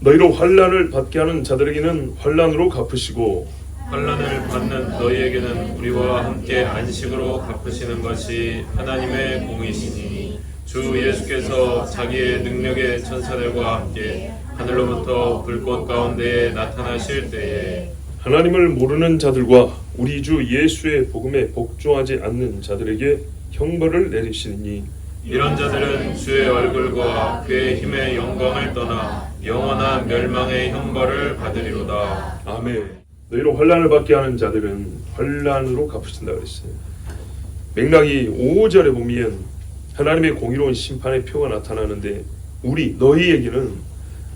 너희로 환난을 받게 하는 자들에게는 환난으로 갚으시고 환난을 받는 너희에게는 우리와 함께 안식으로 갚으시는 것이 하나님의 공이시니 주 예수께서 자기의 능력의 천사들과 함께 하늘로부터 불꽃 가운데에 나타나실 때에 하나님을 모르는 자들과 우리 주 예수의 복음에 복종하지 않는 자들에게 형벌을 내리시니 이런 자들은 주의 얼굴과 그의 힘의 영광을 떠나 영원한 멸망의 형벌을 받으리로다. 아멘. 너희로 환난을 받게 하는 자들은 환난으로 갚으신다 그랬어요. 맥락이 5절에 보면 하나님의 공의로운 심판의 표가 나타나는데 너희에게는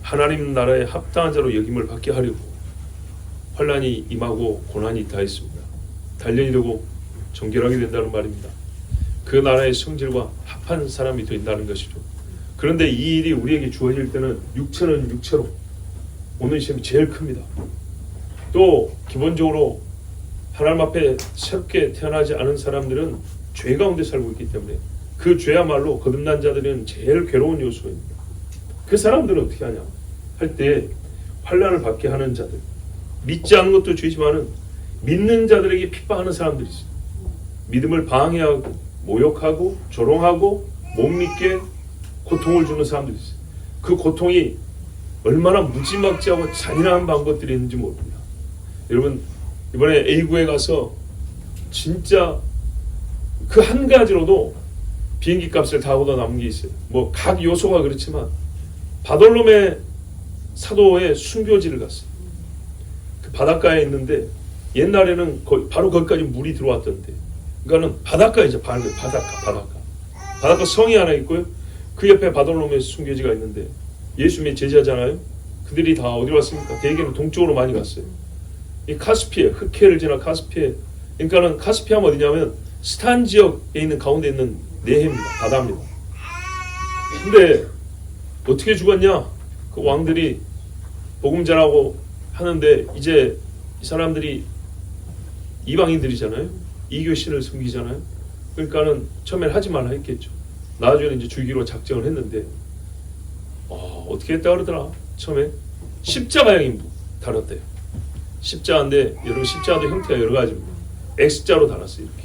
하나님 나라에 합당한 자로 여김을 받게 하려고 환난이 임하고 고난이 다했습니다. 단련이 되고 정결하게 된다는 말입니다. 그 나라의 성질과 합한 사람이 된다는 것이죠. 그런데 이 일이 우리에게 주어질 때는 육체는 육체로 오는 시험이 제일 큽니다. 또 기본적으로 하나님 앞에 새롭게 태어나지 않은 사람들은 죄 가운데 살고 있기 때문에 그 죄야말로 거듭난 자들은 제일 괴로운 요소입니다. 그 사람들은 어떻게 하냐 할 때 환난을 받게 하는 자들, 믿지 않는 것도 죄지만은 믿는 자들에게 핍박하는 사람들이 있어요. 믿음을 방해하고 모욕하고 조롱하고 못 믿게 고통을 주는 사람들이 있어요. 그 고통이 얼마나 무지막지하고 잔인한 방법들이 있는지 모릅니다. 여러분 이번에 A구에 가서 진짜 그 한 가지로도 비행기 값을 다 얻어 남은 게 있어요. 뭐 각 요소가 그렇지만 바돌롬의 사도의 순교지를 갔어요. 그 바닷가에 있는데 옛날에는 바로 거기까지 물이 들어왔던데 그러니까는 바닷가이죠. 바닷가 성이 하나 있고요. 그 옆에 바돌롬의 순교지가 있는데 예수님의 제자잖아요. 그들이 다 어디로 왔습니까? 대개는 동쪽으로 많이 갔어요. 이 카스피해, 흑해를 지나 카스피해. 그러니까는 카스피하면 어디냐면 스탄 지역에 있는 가운데 있는 내해입니다. 바다입니다. 근데 어떻게 죽었냐? 그 왕들이 복음 전하고 하는데 이제 이 사람들이 이방인들이잖아요. 이교신을 섬기잖아요. 그러니까는 처음엔 하지 말라 했겠죠. 나중에는 이제 주기로 작정을 했는데 어떻게 했다 그러더라. 처음에 십자가형이 달았대요. 십자가인데 여러분 십자가도 형태가 여러 가지입니다. X자로 달았어요. 이렇게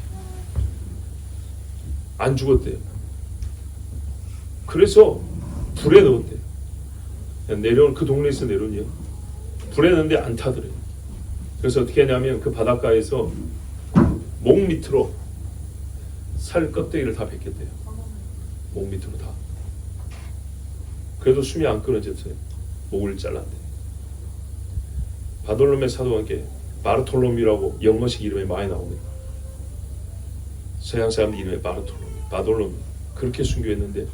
안 죽었대요. 그래서 불에 넣었대요. 내려온 그 동네에서 내려온이요. 불에 넣는데 안 타더래요. 그래서 어떻게 하냐면 그 바닷가에서 목 밑으로 살 껍데기를 다 벗겼대요. 목 밑으로 다. 그래도 숨이 안 끊어졌어요. 목을 잘랐대요. 바돌롬의 사도와 함께 바르톨롬이라고 영어식 이름이 많이 나옵니다. 서양 사람들 이름에 바돌롬 그렇게 순교했는데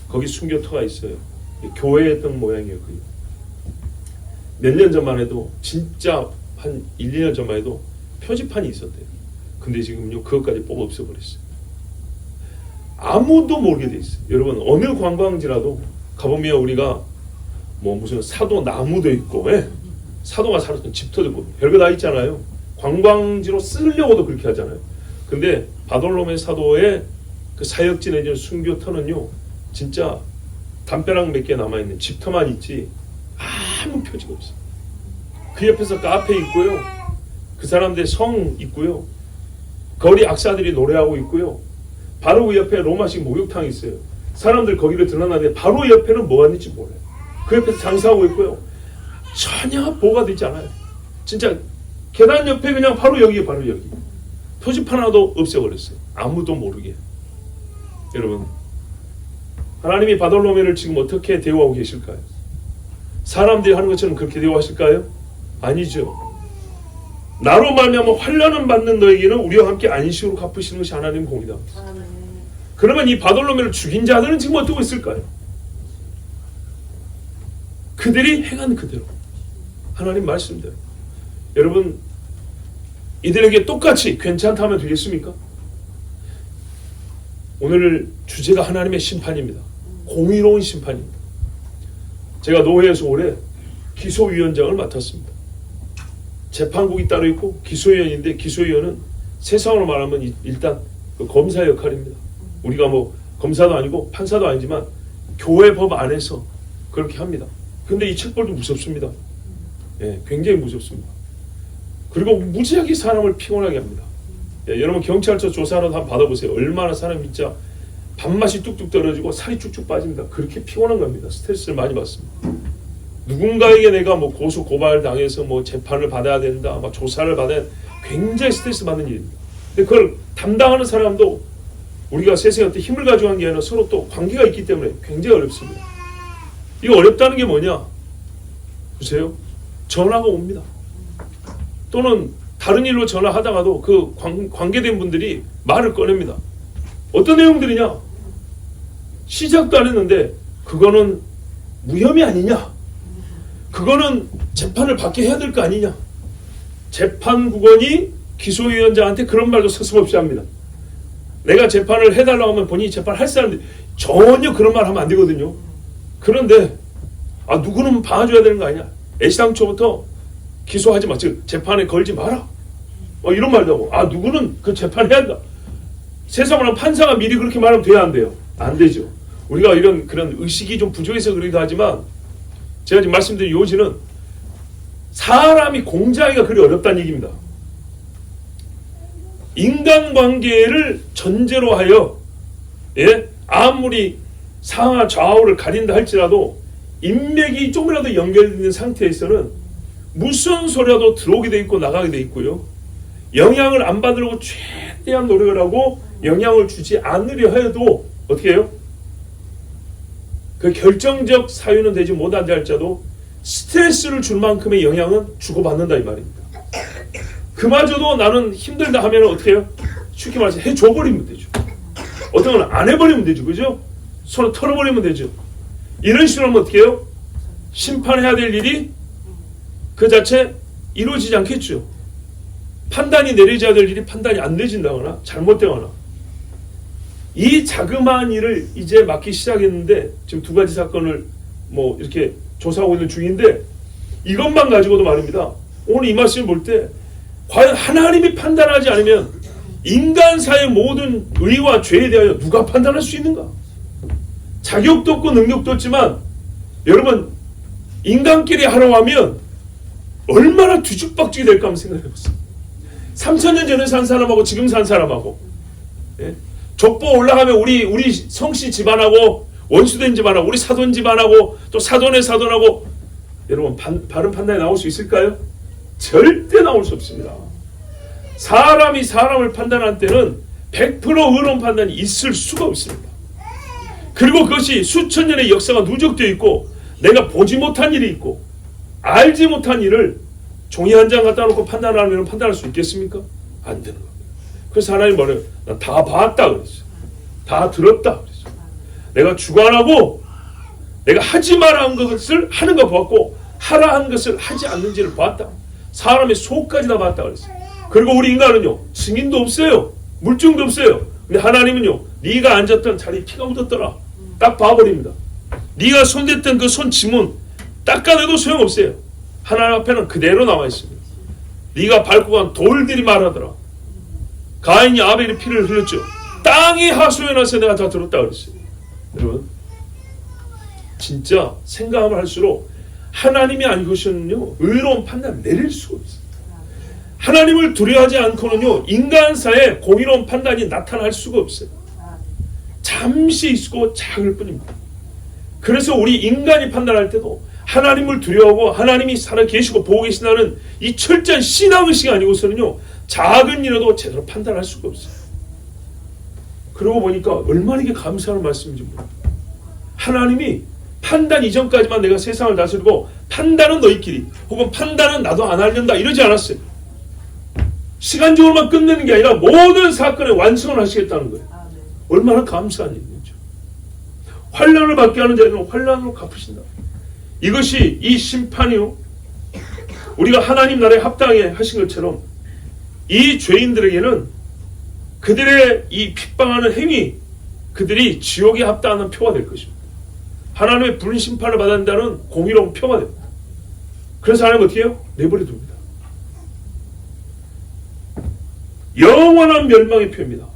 거기 순교터가 있어요. 교회에 있던 모양이에요. 몇 년 전만 해도 진짜 한 1, 2년 전만 해도 표지판이 있었대요. 근데 지금요 그것까지 뽑아 없애버렸어요. 아무도 모르게 돼 있어요. 여러분 어느 관광지라도 가보면 우리가 뭐 무슨 사도 나무도 있고 사도가 살았던 집터도 있고 별거 다 있잖아요. 관광지로 쓰려고도 그렇게 하잖아요. 근데 바돌롬의 사도의 그 사역지 내지는 순교터는요 진짜 담벼락 몇 개 남아있는 집터만 있지 아무 표지가 없어요. 그 옆에서 카페 있고요. 그 사람들 성 있고요. 거리 악사들이 노래하고 있고요. 바로 그 옆에 로마식 목욕탕이 있어요. 사람들 거기를 들러나는데 바로 옆에는 뭐가 있는지 몰라요. 그 옆에서 장사하고 있고요. 전혀 보호가 되지 않아요. 진짜 계단 옆에 그냥 바로 여기 표지판 하나도 없애버렸어요. 아무도 모르게. 여러분 하나님이 바돌로메를 지금 어떻게 대우하고 계실까요? 사람들이 하는 것처럼 그렇게 대우하실까요? 아니죠. 나로 말미암아 환난을 받는 너에게는 우리와 함께 안식으로 갚으시는 것이 하나님의 공이다. 그러면 이 바돌로메를 죽인 자들은 지금 어떻게 있을까요? 그들이 행한 그대로 하나님 말씀대로 여러분 이들에게 똑같이 괜찮다면 되겠습니까? 오늘 주제가 하나님의 심판입니다. 공의로운 심판입니다. 제가 노회에서 올해 기소위원장을 맡았습니다. 재판국이 따로 있고 기소위원인데 기소위원은 세상으로 말하면 일단 그 검사 역할입니다. 우리가 뭐 검사도 아니고 판사도 아니지만 교회 법 안에서 그렇게 합니다. 근데 이 책벌도 무섭습니다. 예, 굉장히 무섭습니다. 그리고 무지하게 사람을 피곤하게 합니다. 예, 여러분 경찰서 조사라도 한번 받아보세요. 얼마나 사람이 진짜 밥맛이 뚝뚝 떨어지고 살이 쭉쭉 빠집니다. 그렇게 피곤한 겁니다. 스트레스를 많이 받습니다. 누군가에게 내가 뭐 고소 고발 당해서 뭐 재판을 받아야 된다, 막 조사를 받아야 굉장히 스트레스 받는 일입니다. 근데 그걸 담당하는 사람도 우리가 세상에 어떤 힘을 가져간 게 아니라 서로 또 관계가 있기 때문에 굉장히 어렵습니다. 이거 어렵다는 게 뭐냐? 보세요. 전화가 옵니다. 또는 다른 일로 전화하다가도 그 관계된 분들이 말을 꺼냅니다. 어떤 내용들이냐? 시작도 안 했는데 그거는 무혐의 아니냐? 그거는 재판을 받게 해야 될 거 아니냐? 재판국원이 기소위원장한테 그런 말도 서슴없이 합니다. 내가 재판을 해달라고 하면 본인이 재판을 할 사람인데 전혀 그런 말 하면 안 되거든요. 그런데 누구는 봐줘야 되는 거 아니냐? 애시당초부터 기소하지 마. 즉 재판에 걸지 마라. 이런 말도 하고 누구는 그 재판해야 한다. 세상으로 판사가 미리 그렇게 말하면 돼야 안 돼요? 안 되죠. 우리가 이런 그런 의식이 좀 부족해서 그러기도 하지만 제가 지금 말씀드린 요지는 사람이 공자하기가 그리 어렵다는 얘기입니다. 인간관계를 전제로 하여 아무리 상하 좌우를 가린다 할지라도 인맥이 조금이라도 연결되는 상태에서는 무슨 소리라도 들어오게 돼 있고 나가게 돼 있고요. 영향을 안 받으려고 최대한 노력을 하고 영향을 주지 않으려 해도 어떻게 해요? 그 결정적 사유는 되지 못한다 할지라도 스트레스를 줄 만큼의 영향은 주고받는다 이 말입니다. 그마저도 나는 힘들다 하면 어떻게 해요? 쉽게 말해서 해줘버리면 되죠. 어떤 건 안 해버리면 되죠. 그죠? 서로 털어버리면 되죠. 이런 식으로 하면 어떻게 해요? 심판해야 될 일이 그 자체 이루어지지 않겠죠. 판단이 내려져야 될 일이 판단이 안 내진다거나 잘못되거나 이 자그마한 일을 이제 맡기 시작했는데 지금 두 가지 사건을 뭐 이렇게 조사하고 있는 중인데 이것만 가지고도 말입니다. 오늘 이 말씀을 볼 때 과연 하나님이 판단하지 않으면 인간사의 모든 의와 죄에 대하여 누가 판단할 수 있는가? 자격도 없고 능력도 없지만 여러분 인간끼리 하라고 하면 얼마나 뒤죽박죽이 될까 한번 생각해보세요. 3000년 전에 산 사람하고 지금 산 사람하고 족보 올라가면 우리 성씨 집안하고 원수된 집안하고 우리 사돈 집안하고 또 사돈의 사돈하고 여러분 바른 판단이 나올 수 있을까요? 절대 나올 수 없습니다. 사람이 사람을 판단할 때는 100% 의로운 판단이 있을 수가 없습니다. 그리고 그것이 수천 년의 역사가 누적되어 있고 내가 보지 못한 일이 있고 알지 못한 일을 종이 한 장 갖다 놓고 판단하면 판단할 수 있겠습니까? 안 되는 겁니다. 그래서 하나님 뭐래요? 난 다 봤다 그랬어요. 다 들었다 그랬어요. 내가 주관하고 내가 하지 마라 한 것을 하는 거 봤고 하라 한 것을 하지 않는지를 봤다. 사람의 속까지 다 봤다 그랬어요. 그리고 우리 인간은요 승인도 없어요. 물증도 없어요. 근데 하나님은요 네가 앉았던 자리에 피가 묻었더라. 딱 봐버립니다. 네가 손댔던 그 손 지문 닦아내도 소용없어요. 하나님 앞에는 그대로 나와 있습니다. 네가 밟고 간 돌들이 말하더라. 가인이 아벨의 피를 흘렸죠. 땅이 하소연 나서 내가 다 들었다 그랬어요. 여러분 진짜 생각하면 할수록 하나님이 아니고서는요 의로운 판단 내릴 수가 없어요. 하나님을 두려워하지 않고는요 인간사에 공의로운 판단이 나타날 수가 없어요. 잠시 있고 작을 뿐입니다. 그래서 우리 인간이 판단할 때도 하나님을 두려워하고 하나님이 살아 계시고 보고 계신다는 이 철저한 신앙의식이 아니고서는요 작은 일에도 제대로 판단할 수가 없어요. 그러고 보니까 얼마나 이게 감사한 말씀인지 몰라요. 하나님이 판단 이전까지만 내가 세상을 다스리고 판단은 너희끼리 혹은 판단은 나도 안 하려다 이러지 않았어요. 시간적으로만 끝내는 게 아니라 모든 사건의 완성을 하시겠다는 거예요. 얼마나 감사한 일이죠. 환난을 받게 하는 자에는 환난으로 갚으신다. 이것이 이 심판이요 우리가 하나님 나라에 합당해 하신 것처럼 이 죄인들에게는 그들의 이 핍박하는 행위 그들이 지옥에 합당하는 표가 될 것입니다. 하나님의 불심판을 받는다는 공의로운 표가 됩니다. 그래서 하나님 어떻게 해요? 내버려 둡니다. 영원한 멸망의 표입니다.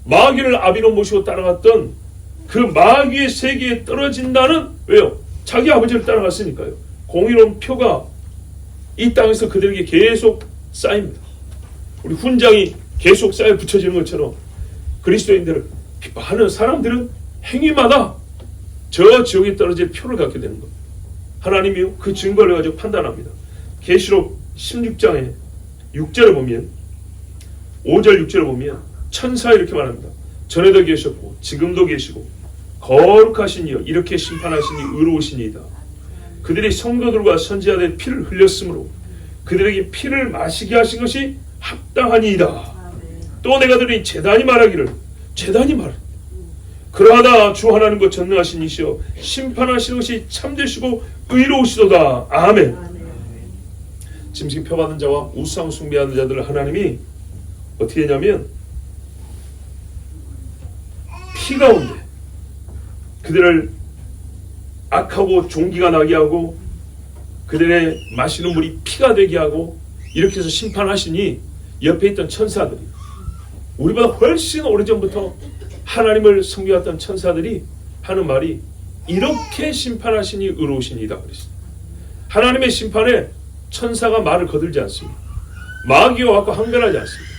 마귀를 아비로 모시고 따라갔던 그 마귀의 세계에 떨어진다는 왜요? 자기 아버지를 따라갔으니까요. 공의로운 표가 이 땅에서 그들에게 계속 쌓입니다. 우리 훈장이 계속 쌓여 붙여지는 것처럼 그리스도인들을 비판하는 사람들은 행위마다 저 지옥에 떨어질 표를 갖게 되는 겁니다. 하나님이요 그 증거를 가지고 판단합니다. 계시록 16장에 6절을 보면 5절 6절을 보면 천사 이렇게 말합니다. 전에도 계셨고 지금도 계시고 거룩하신 이여 이렇게 심판하시니 의로우시니이다. 그들이 성도들과 선지자들의 피를 흘렸으므로 그들에게 피를 마시게 하신 것이 합당하니이다. 또 내가 들으니 제단이 말하기를 그러하다 주 하나님과 전능하신 이시여 심판하시는 것이 참되시고 의로우시도다. 아멘. 짐승 표받은 자와 우상 숭배하는 자들을 하나님이 어떻게 했냐면 피 가운데 그들을 악하고 종기가 나게 하고 그들의 마시는 물이 피가 되게 하고 이렇게 해서 심판하시니 옆에 있던 천사들이 우리보다 훨씬 오래전부터 하나님을 섬겨왔던 천사들이 하는 말이 이렇게 심판하시니 의로우시니이다 그랬어요. 하나님의 심판에 천사가 말을 거들지 않습니다. 마귀와 와서 항변하지 않습니다.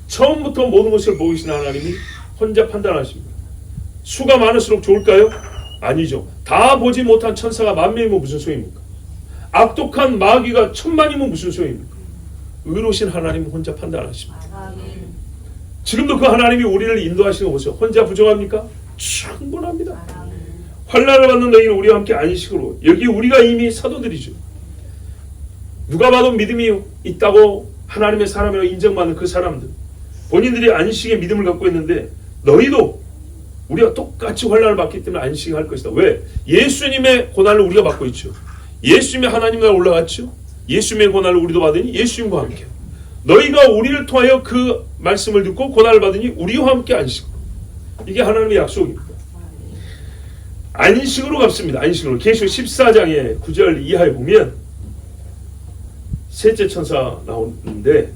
처음부터 모든 것을 보고 계신 하나님이 혼자 판단하십니다. 수가 많을수록 좋을까요? 아니죠. 다 보지 못한 천사가 10,000명이면 무슨 소용입니까? 악독한 마귀가 10,000,000이면 무슨 소용입니까? 의로우신 하나님은 혼자 판단하십니다. 지금도 그 하나님이 우리를 인도하시는 거 보세요. 혼자 부족합니까? 충분합니다. 환난을 받는 너희는 우리와 함께 안식으로. 여기 우리가 이미 사도들이죠. 누가 봐도 믿음이 있다고 하나님의 사람이라고 인정받는 그 사람들, 본인들이 안식의 믿음을 갖고 있는데 너희도 우리가 똑같이 환난을 받기 때문에 안식할 것이다. 왜? 예수님의 고난을 우리가 받고 있죠. 예수님의 하나님 나라 올라갔죠. 예수님의 고난을 우리도 받으니 예수님과 함께. 너희가 우리를 통하여 그 말씀을 듣고 고난을 받으니 우리와 함께 안식. 이게 하나님의 약속입니다. 안식으로 갑습니다. 안식으로. 계시록 14장의 9절 이하에 보면 셋째 천사 나오는데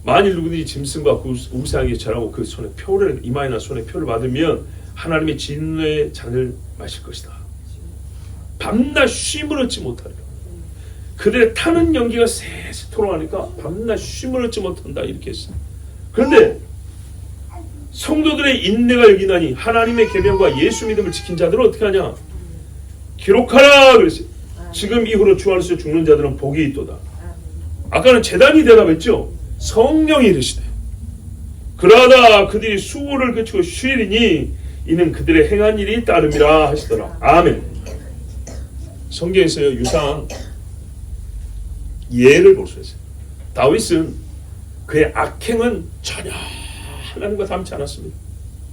만일 누구든지 짐승과 그 우상에게 절하고 그 손에 표를 이마에나 손에 표를 받으면 하나님의 진노의 잔을 마실 것이다. 밤낮 쉼을 얻지 못하리라. 그들의 타는 연기가 세세토록 하니까 밤낮 쉼을 얻지 못한다 이렇게 했어요. 그런데 성도들의 인내가 여기나니 하나님의 계명과 예수 믿음을 지킨 자들은 어떻게 하냐? 기록하라 그랬어요. 지금 이후로 주 안에서 죽는 자들은 복이 있도다. 아까는 제단이 대답했죠. 성령이 이르시되 그러하다 그들이 수고를 그치고 쉬리니 이는 그들의 행한 일이 따름이라 하시더라. 아멘. 성경에서요 유사한 예를 볼 수 있어요. 다윗은 그의 악행은 전혀 하나님과 닮지 않았습니다.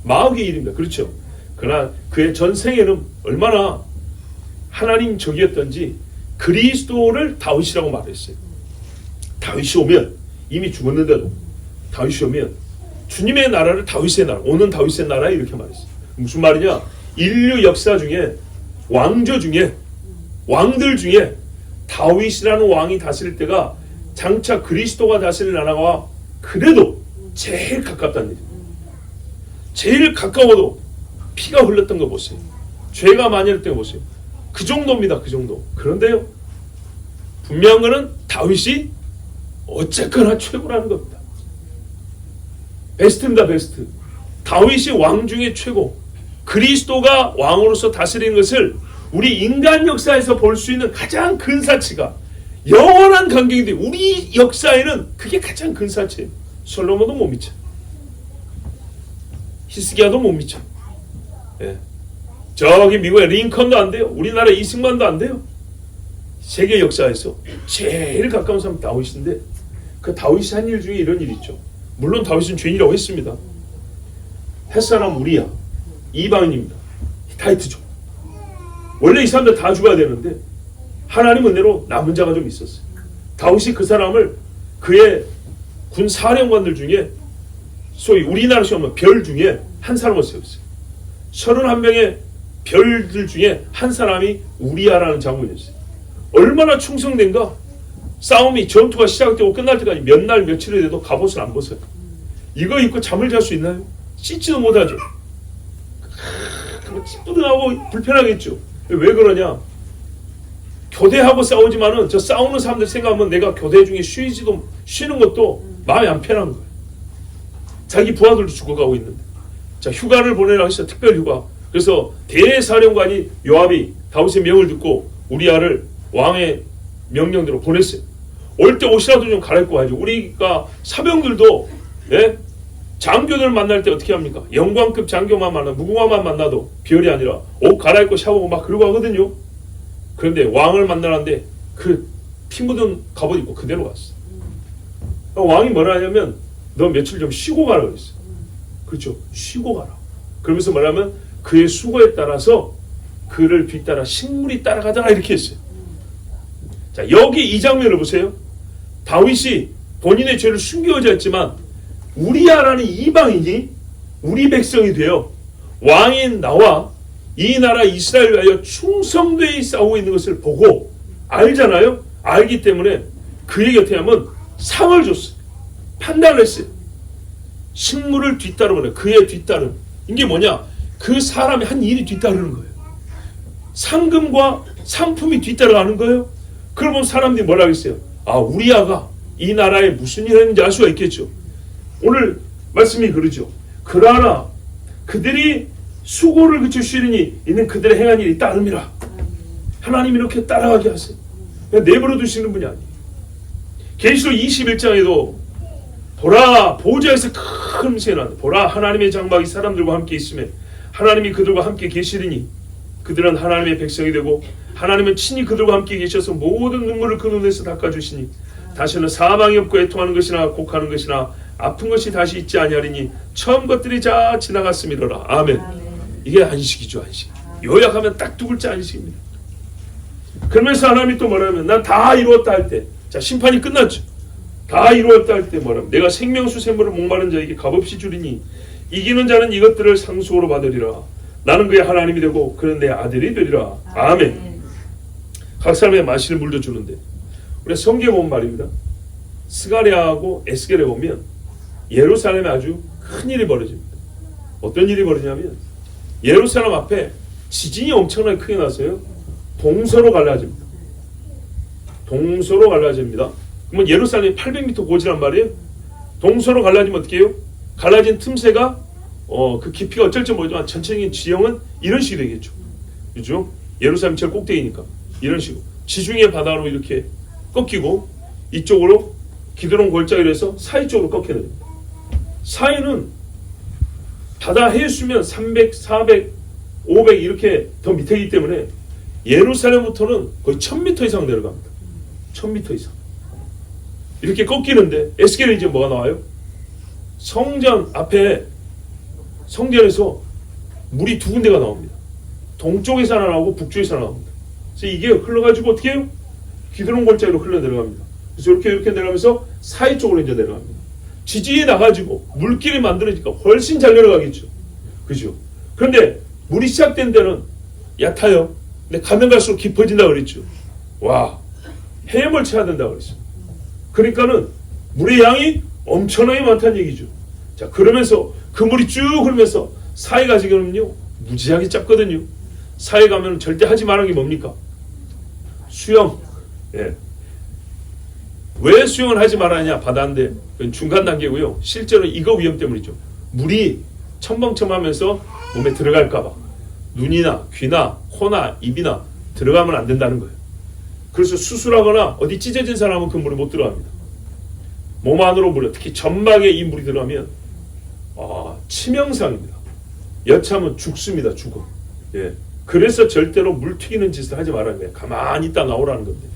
마귀의 일입니다. 그렇죠. 그러나 그의 전생에는 얼마나 하나님 적이었던지 그리스도를 다윗이라고 말했어요. 다윗이 오면 이미 죽었는데도 다윗이 오면 주님의 나라를 다윗의 나라, 오는 다윗의 나라 이렇게 말했어요. 무슨 말이냐? 인류 역사 중에 왕조 중에 왕들 중에 다윗이라는 왕이 다스릴 때가 장차 그리스도가 다스릴 나라와 그래도 제일 가깝다는 얘기예요. 제일 가까워도 피가 흘렀던 거 보세요. 죄가 많이 흘렀던 거 보세요. 그 정도입니다. 그 정도. 그런데요 분명한 거는 다윗이 어쨌거나 최고라는 겁니다. 베스트입니다. 베스트. 다윗이 왕 중에 최고. 그리스도가 왕으로서 다스리는 것을 우리 인간 역사에서 볼 수 있는 가장 근사치가 영원한 간격인데 우리 역사에는 그게 가장 근사치예요. 솔로몬도 못 미쳐. 히스기야도 못 미쳐. 예. 저기 미국의 링컨도 안 돼요. 우리나라 이승만도 안 돼요. 세계 역사에서 제일 가까운 사람은 다윗인데 그 다윗이 한 일 중에 이런 일이 있죠. 물론 다윗은 죄인이라고 했습니다. 햇사람 우리야. 이방인입니다. 히타이트족. 원래 이 사람들 다 죽어야 되는데 하나님 은혜로 남은 자가 좀 있었어요. 다윗이 그 사람을 그의 군 사령관들 중에 소위 우리나라식으로 하면 별 중에 한 사람을 세웠어요. 31명의 별들 중에 한 사람이 우리야라는 장군이었어요. 얼마나 충성된가? 싸움이 전투가 시작되고 끝날 때까지 몇 날 며칠이 돼도 갑옷을 안 벗어요. 이거 입고 잠을 잘 수 있나요? 씻지도 못하죠. 찌뿌둥하고 불편하겠죠. 왜 그러냐? 교대하고 싸우지만은 저 싸우는 사람들 생각하면 내가 교대 중에 쉬는 것도 마음이 안 편한 거예요. 자기 부하들도 죽어가고 있는데. 자, 휴가를 보내라고 했어요. 특별 휴가. 그래서 대사령관이 요압이 다윗의 명을 듣고 우리아를 왕의 명령대로 보냈어요. 올 때 옷이라도 좀 갈아입고 가야죠. 우리가 사병들도 장교들 만날 때 어떻게 합니까? 영광급 장교만 무궁화만 만나도 별이 아니라 옷 갈아입고 샤워하고 막 그러고 하거든요. 그런데 왕을 만나는데 그 피 묻은 갑옷 입고 그대로 갔어. 왕이 뭐라 하냐면 너 며칠 좀 쉬고 가라 그랬어. 그렇죠. 쉬고 가라. 그러면서 뭐냐면 그의 수고에 따라서 그를 뒤따라 식물이 따라가더라 이렇게 했어요. 자, 여기 이 장면을 보세요. 다윗이 본인의 죄를 숨겨오자 했지만 우리아라는 이방인이 우리 백성이 되어 왕인 나와 이 나라 이스라엘 위하여 충성되이 싸우고 있는 것을 보고 알잖아요. 알기 때문에 그에게 어떻게 하면 상을 줬어요. 판단을 했어요. 식물을 뒤따르거나 그의 뒤따름. 이게 뭐냐? 그 사람의 한 일이 뒤따르는 거예요. 상금과 상품이 뒤따라가는 거예요. 그러면 사람들이 뭐라 하겠어요? 아, 우리아가 이 나라에 무슨 일을 했는지 알 수가 있겠죠. 오늘 말씀이 그러죠. 그러나 그들이 수고를 그쳐 쉬리니 이는 그들의 행한 일이 따름이라. 하나님이 이렇게 따라가게 하세요. 그냥 내버려 두시는 분이 아니에요. 계시록 21장에도 보라 보좌에서 큰 음성이 나는데 보라 하나님의 장막이 사람들과 함께 있으며 하나님이 그들과 함께 계시리니 그들은 하나님의 백성이 되고 하나님은 친히 그들과 함께 계셔서 모든 눈물을 그 눈에서 닦아주시니 다시는 사망이 없고 애통하는 것이나 곡하는 것이나 아픈 것이 다시 있지 아니하리니 처음 것들이 다 지나갔음이로라. 아멘. 이게 안식이죠. 안식. 요약하면 딱 두 글자 안식입니다. 그러면서 하나님이 또 뭐라면 난 다 이루었다 할 때, 자 심판이 끝났죠. 다 이루었다 할 때 뭐라면 내가 생명수 샘물을 목마른 자에게 값없이 주리니 이기는 자는 이것들을 상속으로 받으리라. 나는 그의 하나님이 되고 그는 내 아들이 되리라. 아멘. 각 사람의 마시는 물도 주는데 우리 성경에 보면 말입니다. 스가랴하고 에스겔에 보면 예루살렘에 아주 큰 일이 벌어집니다. 어떤 일이 벌어지냐면 예루살렘 앞에 지진이 엄청나게 크게 나서요. 동서로 갈라집니다. 동서로 갈라집니다. 그러면 예루살렘이 800m 고지란 말이에요. 동서로 갈라지면 어떻게 해요? 갈라진 틈새가 그 깊이가 어쩔지 모르지만 전체적인 지형은 이런 식이 되겠죠. 그죠? 예루살렘 제일 꼭대기니까 이런 식으로 지중해 바다로 이렇게 꺾이고 이쪽으로 기드론 골짜기로 해서 사이 쪽으로 꺾여냅니다. 사이는 바다 해수면 300, 400, 500 이렇게 더 밑에이기 때문에 예루살렘부터는 거의 1000m 이상 내려갑니다. 1000m 이상. 이렇게 꺾이는데 에스겔에 이제 뭐가 나와요? 성전 앞에 성전에서 물이 두 군데가 나옵니다. 동쪽에서 하나 나오고 북쪽에서 하나 나옵니다. 그래서 이게 흘러가지고 어떻게 해요? 기드론 골짜기로 흘러 내려갑니다. 그래서 이렇게 내려가면서 사이 쪽으로 이제 내려갑니다. 지진이 나가지고 물길이 만들어지니까 훨씬 잘 내려가겠죠. 그죠? 그런데 물이 시작된 데는 얕아요. 근데 가면 갈수록 깊어진다 그랬죠. 와, 헤엄을 쳐야 된다 그랬어요. 그러니까는 물의 양이 엄청나게 많다는 얘기죠. 자, 그러면서 그 물이 쭉 흐르면서 사이가 지금요 무지하게 짧거든요. 사이 가면 절대 하지 말라는 게 뭡니까? 수영. 예. 왜 수영을 하지 말아야 바다인데 중간 단계고요. 실제로 이거 위험 때문이죠. 물이 첨벙첨하면서 몸에 들어갈까봐 눈이나 귀나 코나 입이나 들어가면 안 된다는 거예요. 그래서 수술하거나 어디 찢어진 사람은 그 물에 못 들어갑니다. 몸 안으로 물이 특히 점막에 이 물이 들어가면 치명상입니다. 여차하면 죽습니다. 죽음. 예. 그래서 절대로 물 튀기는 짓을 하지 말라는 거예요. 가만히 있다 나오라는 건데.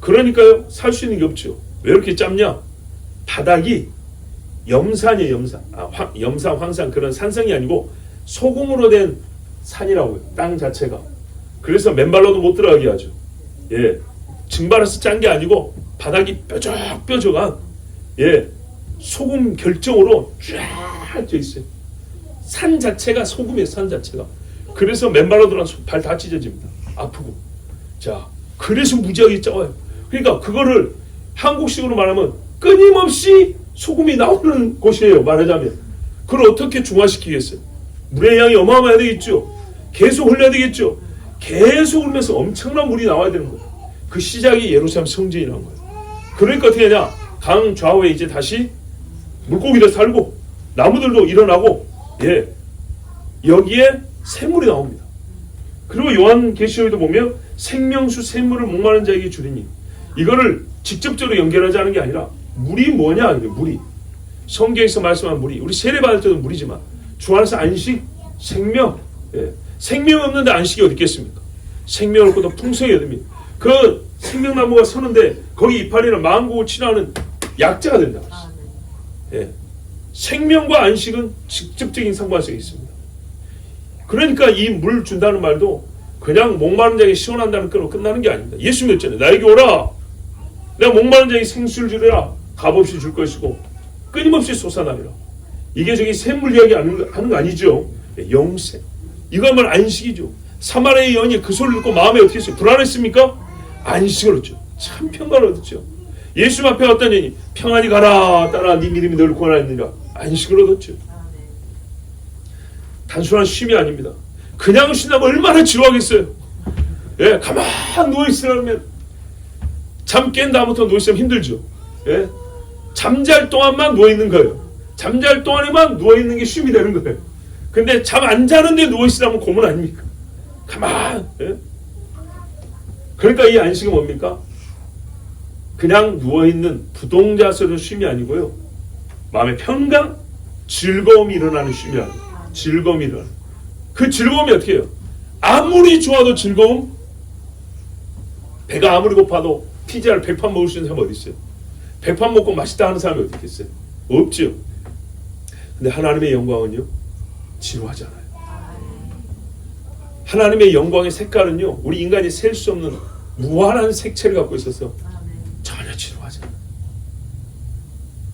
그러니까요, 살 수 있는 게 없죠. 왜 이렇게 짧냐? 바닥이 염산이에요, 염산. 염산, 황산 그런 산성이 아니고 소금으로 된 산이라고요. 땅 자체가. 그래서 맨발로도 못 들어가게 하죠. 예, 증발해서 짠 게 아니고 바닥이 뾰족뾰족한 소금 결정으로 쫙 져 있어요. 산 자체가 소금이에요, 산 자체가. 그래서 맨발로 들어가서 발 다 찢어집니다. 아프고. 자, 그래서 무지하게 짜와요. 그러니까 그거를 한국식으로 말하면 끊임없이 소금이 나오는 곳이에요. 말하자면. 그걸 어떻게 중화시키겠어요? 물의 양이 어마어마해야 되겠죠. 계속 흘려야 되겠죠. 계속 울면서 엄청난 물이 나와야 되는 거예요. 그 시작이 예루살렘 성전이라는 거예요. 그러니까 어떻게 하냐? 강 좌우에 이제 다시 물고기도 살고 나무들도 일어나고, 예, 여기에 샘물이 나옵니다. 그리고 요한계시록에도 보면 생명수 샘물을 목마른 자에게 주리니, 이거를 직접적으로 연결하지 않은 게 아니라 물이 뭐냐? 물이 성경에서 말씀한 물이, 우리 세례받을 때도 물이지만 주 안에서 안식, 생명, 예. 생명 없는데 안식이 어디 있겠습니까? 생명을 얻고 더 풍성히 얻습니다. 그 생명나무가 서는데 거기 이파리는 만국을 치료하는 약자가 된다. 예. 생명과 안식은 직접적인 상관성이 있습니다. 그러니까 이 물 준다는 말도 그냥 목마른 자에게 시원한다는 끈으로 끝나는 게 아닙니다. 예수 믿잖아요. 나에게 오라. 내가 목마른 자에게 생수를 주리라. 값없이 줄 것이고 끊임없이 솟아나리라. 이게 저기 샘물 이야기 하는 거 아니죠. 영생. 이거야말로 안식이죠. 사마리아의 여인이 그 소리를 듣고 마음에 어떻게 했어요? 불안했습니까? 안식을 얻죠. 참 평강을 얻었죠. 예수 앞에 왔던 여인이 평안히 가라. 따라 네 믿음이 너를 구원하였느니라. 안식을 얻었죠. 단순한 쉼이 아닙니다. 그냥 쉬나면 얼마나 지루하겠어요. 예, 가만 누워있으려면 잠 깬 다음부터 누워있으면 힘들죠. 예, 잠잘 동안만 누워있는 거예요. 잠잘 동안에만 누워있는 게 쉼이 되는 거예요. 근데 잠 안 자는데 누워있으라면 고문 아닙니까? 가만. 예? 그러니까 이 안식은 뭡니까? 그냥 누워있는 부동자스러운 쉼이 아니고요. 마음의 평강, 즐거움이 일어나는 쉼이 아니에요. 즐거움이 일어나는. 그 즐거움이 어떻게 해요? 아무리 좋아도 즐거움? 배가 아무리 고파도 피자를 100판 먹을 수 있는 사람이 어디 있어요? 100판 먹고 맛있다 하는 사람이 어디 있겠어요? 없죠. 근데 하나님의 영광은요, 지루하지 않아요. 하나님의 영광의 색깔은요, 우리 인간이 셀 수 없는 무한한 색채를 갖고 있어서 전혀 지루하지 않아요.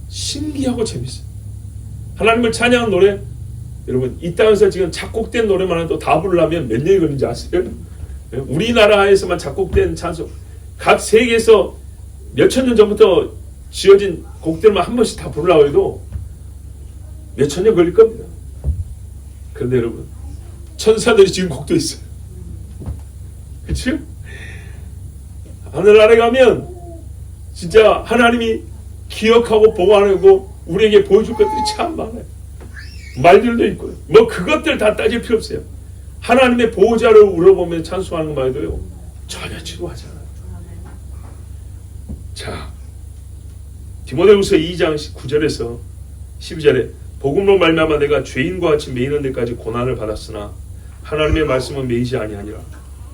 신기하고 재밌어요. 하나님을 찬양하는 노래, 여러분 이 땅에서 지금 작곡된 노래만 해도 다 부르려면 몇 년이 걸리는지 아세요? 우리나라에서만 작곡된 찬송, 각 세계에서 몇천 년 전부터 지어진 곡들만 한 번씩 다 부르려고 해도 몇천 년 걸릴 겁니다. 그런데 여러분, 천사들이 지은 곡도 있어요. 그렇죠? 하늘나라에 가면 진짜 하나님이 기억하고 보관하고 우리에게 보여줄 것들이 참 많아요. 말들도 있고요. 뭐 그것들 다 따질 필요 없어요. 하나님의 보호자를 울어보면 찬송하는 것만 해도요, 전혀 지루하지 않아요. 자, 디모데후서 2장 9절에서 12절에 복음으로 말미암아 내가 죄인과 같이 매이는 데까지 고난을 받았으나 하나님의 말씀은 매이지 아니하니라.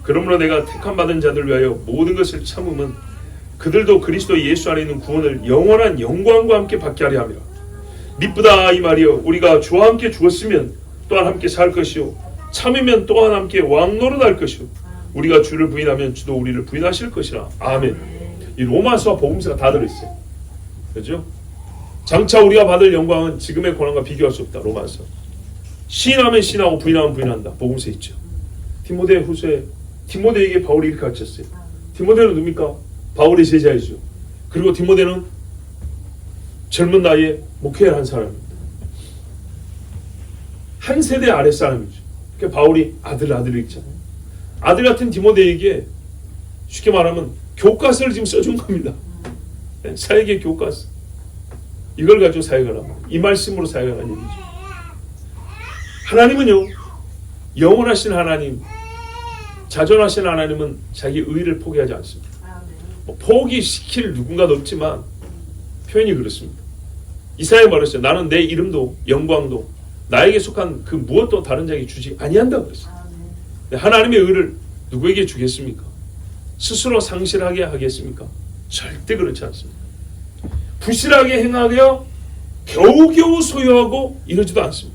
그러므로 내가 택함 받은 자들 위하여 모든 것을 참음은 그들도 그리스도 예수 안에 있는 구원을 영원한 영광과 함께 받게 하려 함이라. 미쁘다 이 말이여, 우리가 주와 함께 죽었으면 또한 함께 살 것이요 참으면 또한 함께 왕노릇할 것이요 우리가 주를 부인하면 주도 우리를 부인하실 것이라. 아멘. 이 로마서와 복음서가 다 들어있어요. 그렇죠? 장차 우리가 받을 영광은 지금의 고난과 비교할 수 없다. 로마서. 시인하면 시인하고 부인하면 부인한다. 복음서 있죠. 디모데후서에 디모데에게 바울이 이렇게 가르쳤어요. 디모데는 누굽니까? 바울의 제자이죠. 그리고 디모데는 젊은 나이에 목회를 한 사람입니다. 한 세대 아래 사람이죠. 그러니까 바울이 아들 있잖아요. 아들 같은 디모데에게 쉽게 말하면 교과서를 지금 써준 겁니다. 사역의 교과서. 이걸 가지고 사역을 합니다. 이 말씀으로 사역을 하는 얘기죠. 하나님은요, 영원하신 하나님, 자존하신 하나님은 자기 의를 포기하지 않습니다. 뭐 포기시킬 누군가도 없지만 표현이 그렇습니다. 이사야 말했어요. 나는 내 이름도 영광도 나에게 속한 그 무엇도 다른 자에게 주지 아니한다고 그랬어요. 하나님의 의를 누구에게 주겠습니까? 스스로 상실하게 하겠습니까? 절대 그렇지 않습니다. 부실하게 행하여 겨우겨우 소유하고 이러지도 않습니다.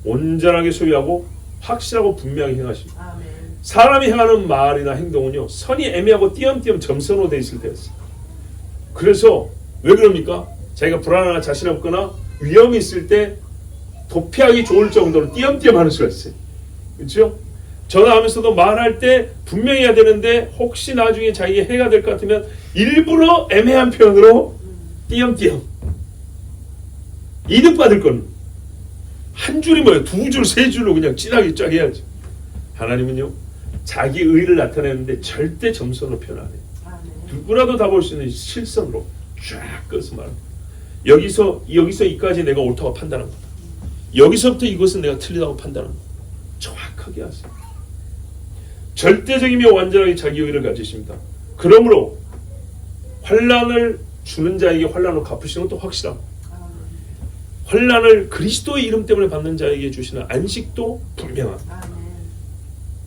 온전하게 소유하고 확실하고 분명히 행하십니다. 사람이 행하는 말이나 행동은요, 선이 애매하고 띄엄띄엄 점선으로 되어 있을 때였어요. 그래서 왜 그럽니까? 자기가 불안하거나 자신 없거나 위험이 있을 때 도피하기 좋을 정도로 띄엄띄엄 하는 수가 있어요. 그렇죠? 전화하면서도 말할 때 분명히 해야 되는데 혹시 나중에 자기가 해가 될 것 같으면 일부러 애매한 표현으로 띄엄띄엄. 이득 받을 건 한 줄이 뭐예요? 두 줄, 세 줄로 그냥 진하게 쫙 해야지. 하나님은요, 자기 의를 나타내는데 절대 점선으로 표현 안 해요. 누구라도 다 볼 수 있는 실선으로 쫙 끌어서 말합니다. 여기서 이까지 내가 옳다고 판단한 거다. 여기서부터 이것은 내가 틀리다고 판단한 거다. 정확하게 하세요. 절대적이며 완전하게 자기 의를 가지십니다. 그러므로 환난을 주는 자에게 환난으로 갚으시는 것도 확실합니다. 환난을 그리스도의 이름 때문에 받는 자에게 주시는 안식도 분명합니다.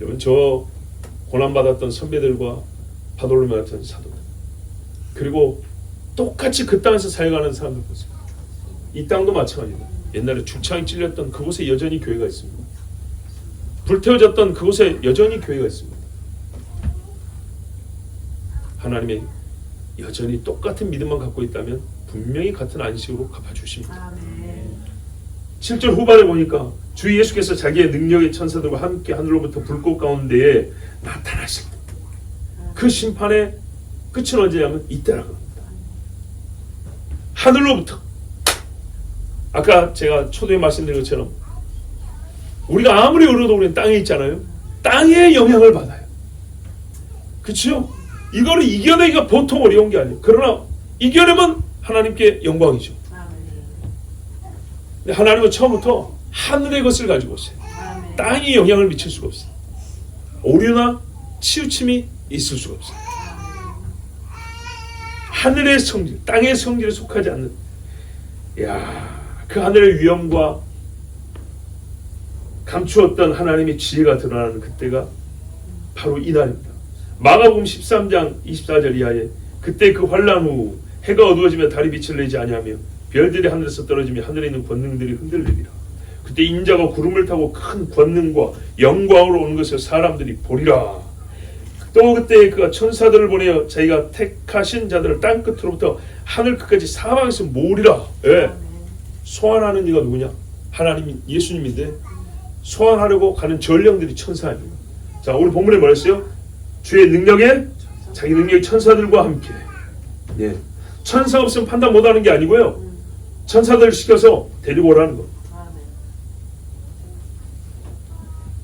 여러분, 저 고난받았던 선배들과 바돌로메 같은 사도들, 그리고 똑같이 그 땅에서 살아가는 사람들 보세요. 이 땅도 마찬가지입니다. 옛날에 죽창이 찔렸던 그곳에 여전히 교회가 있습니다. 불태워졌던 그곳에 여전히 교회가 있습니다. 하나님의 여전히 똑같은 믿음만 갖고 있다면 분명히 같은 안식으로 갚아주십니다. 7절 후반에 보니까 주 예수께서 자기의 능력의 천사들과 함께 하늘로부터 불꽃 가운데에 나타나실 때 그 심판의 끝은 언제냐면 이때라고 합니다. 하늘로부터, 아까 제가 초대에 말씀드린 것처럼 우리가 아무리 어려도 우리는 땅에 있잖아요. 땅의 영향을 받아요. 그렇죠? 이거를 이겨내기가 보통 어려운 게 아니에요. 그러나 이겨내면 하나님께 영광이죠. 근데 하나님은 처음부터 하늘의 것을 가지고 있어요. 땅이 영향을 미칠 수가 없어요. 오류나 치우침이 있을 수가 없어요. 하늘의 성질, 땅의 성질에 속하지 않는, 그 하늘의 위엄과 감추었던 하나님의 지혜가 드러나는 그때가 바로 이날입니다. 마가복음 13장 24절 이하에 그때 그 환난 후 해가 어두워지며 달이 빛을 내지 아니하며 별들이 하늘에서 떨어지며 하늘에 있는 권능들이 흔들리리라. 그때 인자가 구름을 타고 큰 권능과 영광으로 오는 것을 사람들이 보리라. 또 그때 그가 천사들을 보내어 자기가 택하신 자들을 땅 끝으로부터 하늘 끝까지 사방에서 모으리라. 소환하는 이가 누구냐? 하나님, 예수님인데 소환하려고 가는 전령들이 천사입니다. 자, 우리 본문에 뭐랬어요? 주의 능력에 자기 능력의 천사들과 함께. 천사 없으면 판단 못하는 게 아니고요. 천사들을 시켜서 데리고 오라는 거.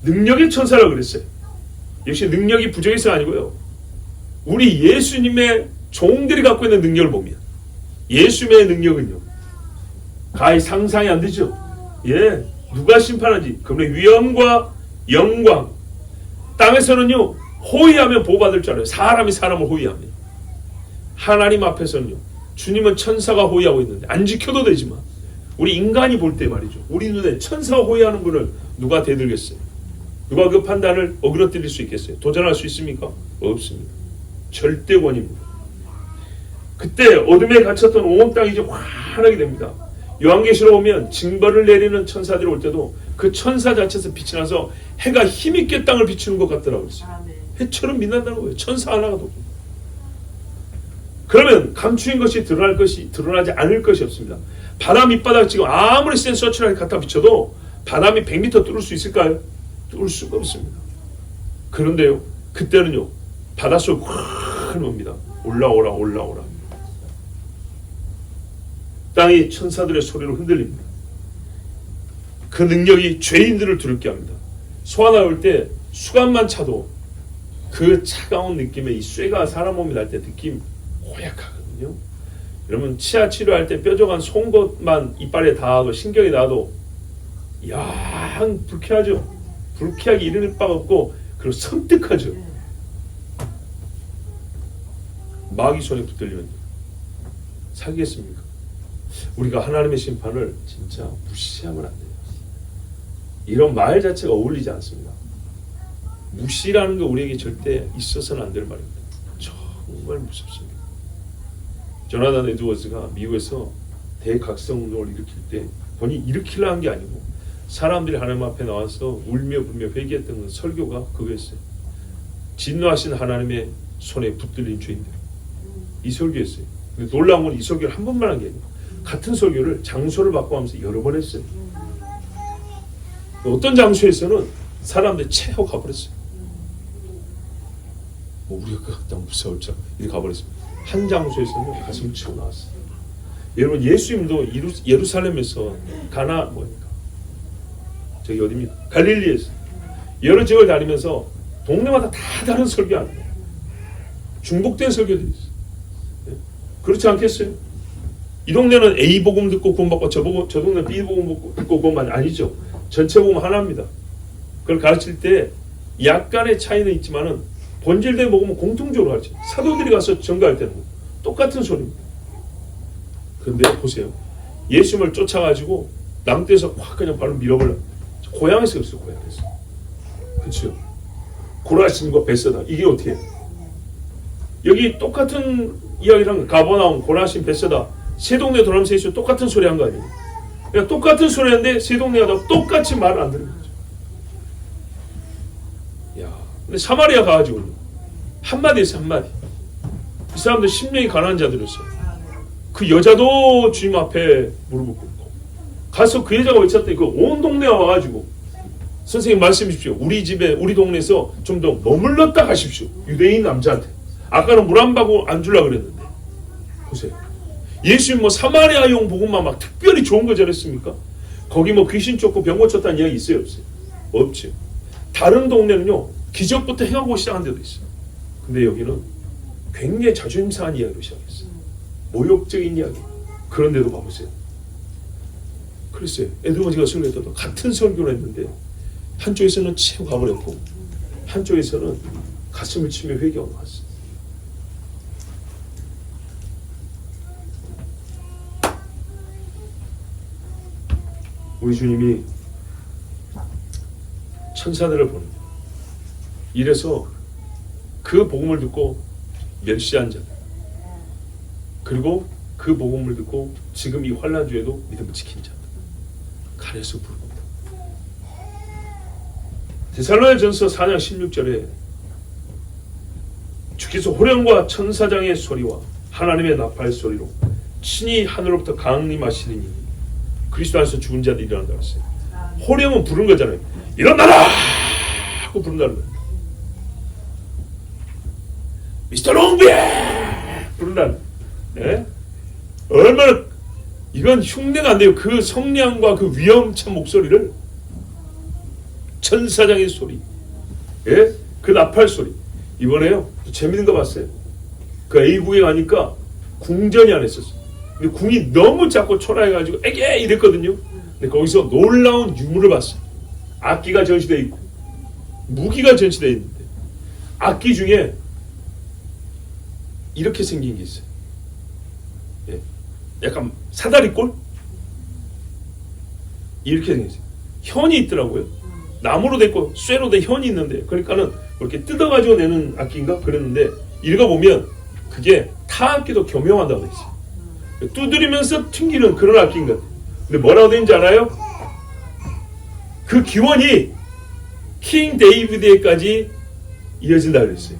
능력의 천사라고 그랬어요. 역시 능력이 부족해서 아니고요. 우리 예수님의 종들이 갖고 있는 능력을 보면 예수님의 능력은요, 가히 상상이 안 되죠. 누가 심판하지? 그분의 위엄과 영광. 땅에서는요, 호위하면 보호받을 줄 알아요. 사람이 사람을 호위하면. 하나님 앞에서는요, 주님은 천사가 호위하고 있는데 안 지켜도 되지만 우리 인간이 볼 때 말이죠, 우리 눈에 천사가 호위하는 분을 누가 대들겠어요? 누가 그 판단을 어그러뜨릴 수 있겠어요? 도전할 수 있습니까? 없습니다. 절대 권입니다. 그때 어둠에 갇혔던 온 땅이 이제 환하게 됩니다. 요한계시록 보면 징벌을 내리는 천사들이 올 때도 그 천사 자체에서 빛이 나서 해가 힘있게 땅을 비추는 것 같더라고요. 해처럼 빛난다는 거예요. 천사 하나가 더. 그러면 감추인 것이 드러나지 않을 것이 없습니다. 바다 밑바닥 지금 아무리 센 서치라게 갖다 비춰도 바람이 100m 뚫을 수 있을까요? 뚫을 수가 없습니다. 그런데요, 그때는요, 바닷속 확 옵니다. 올라오라. 땅이 천사들의 소리로 흔들립니다. 그 능력이 죄인들을 두렵게 합니다. 소환아 올 때 수갑만 차도 그 차가운 느낌에 이 쇠가 사람 몸에 날 때 느낌 고약하거든요. 여러분, 치아 치료할 때 뾰족한 송곳만 이빨에 닿아도 신경이 나도 불쾌하죠. 불쾌하게 이르는 바가 없고, 그리고 섬뜩하죠. 마귀 손에 붙들리면 사귀겠습니까? 우리가 하나님의 심판을 진짜 무시하면 안 돼요. 이런 말 자체가 어울리지 않습니다. 무시라는 게 우리에게 절대 있어서는 안 될 말입니다. 정말 무섭습니다. 조나단 에드워즈가 미국에서 대각성 운동을 일으킬 때 본인이 일으키려 한 게 아니고 사람들이 하나님 앞에 나와서 울며 불며 회개했던 설교가 그거였어요. 진노하신 하나님의 손에 붙들린 죄인들. 이 설교였어요. 근데 놀라운 건 이 설교를 한 번만 한 게 아니고 같은 설교를 장소를 바꿔가면서 여러 번 했어요. 어떤 장소에서는 사람들이 채 하고 가버렸어요. 우리가 그 땅 무서울까 이렇게 가버렸습니다. 한 장소에서는 가슴을 치고 나왔어요. 여러분, 예수님도 예루살렘에서 저기 어디입니까? 갈릴리에서 여러 지역을 다니면서 동네마다 다 다른 설교 아니에요. 중복된 설교들이 있어요. 그렇지 않겠어요? 이 동네는 A 복음 듣고 구원받고 저 동네는 B 복음 듣고 구원받는 아니죠. 전체 복음 하나입니다. 그걸 가르칠 때 약간의 차이는 있지만은 본질된 복음은 공통적으로 가르쳐요. 사도들이 가서 전가할 때는 똑같은 소리입니다. 그런데 보세요. 예수님을 쫓아가지고 남떼에서 확 그냥 바로 밀어버려. 고향에서 그랬어요. 고향에서. 그렇죠. 고라신과 베세다. 이게 어떻게 해요? 여기 똑같은 이야기랑 가버나움, 고라신, 베세다 세 동네 돌아가면서 예수 똑같은 소리 한 거 아니에요? 그러니까 똑같은 소리 하는데 세 동네가 다 똑같이 말을 안 듣는 거죠. 야, 근데 사마리아 가가지고 한마디 했어요. 한마디. 이 사람들 심령이 가난한 자들이었어요. 그 여자도 주님 앞에 무릎을 꿇고 가서 그 여자가 외쳤더니 그 온 동네가 와가지고 선생님 말씀해 주십시오. 우리 집에 우리 동네에서 좀 더 머물렀다 가십시오. 유대인 남자한테. 아까는 물 안 받고 안 주려고 그랬는데 보세요. 예수님 뭐 사마리아용 복음만 막 특별히 좋은 거 잘했습니까? 거기 뭐 귀신 쫓고 병 고쳤다는 이야기 있어요? 없어요? 없죠. 다른 동네는요 기적부터 행하고 시작한 데도 있어요. 근데 여기는 굉장히 자존심 상한 이야기로 시작했어요. 모욕적인 이야기. 그런데도 봐보세요. 그랬어요. 에드머지가 설교했다도 같은 설교를 했는데 한쪽에서는 치고 가버렸고 한쪽에서는 가슴을 치며 회개가 나왔어요. 우리 주님이 천사들을 보냅니다. 이래서 그 복음을 듣고 멸시한 자들 그리고 그 복음을 듣고 지금 이 환난주에도 믿음을 지킨 자들 가려서 부릅니다. 데살로니가전서 4장 16절에 주께서 호령과 천사장의 소리와 하나님의 나팔 소리로 친히 하늘로부터 강림하시리니 그리스도 안에서 죽은 자들이 일어난다고 했어요. 호령은 부른 거잖아요. 일어나라! 하고 부른다는 거예요. 미스터 롱비! 부른다는 거예요. 예? 얼마나 이건 흉내가 안 돼요. 그 성량과 그 위험찬 목소리를 천사장의 소리, 예? 그 나팔 소리. 이번에요 재밌는 거 봤어요. 그 A국에 가니까 궁전이 안에 있었어요. 근데 궁이 너무 작고 초라해가지고 에게 이랬거든요. 근데 거기서 놀라운 유물을 봤어요. 악기가 전시되어 있고 무기가 전시되어 있는데 악기 중에 이렇게 생긴 게 있어요. 예. 약간 사다리꼴? 이렇게 생겼어요. 현이 있더라고요. 나무로 됐고 쇠로 된 현이 있는데 그러니까는 이렇게 뜯어가지고 내는 악기인가 그랬는데 읽어보면 그게 타악기도 겸용한다고 돼 있어요. 두드리면서 튕기는 그런 악기인 것 같아요. 근데 뭐라고 되는지 알아요? 그 기원이 킹 데이비드에까지 이어진다고 그랬어요.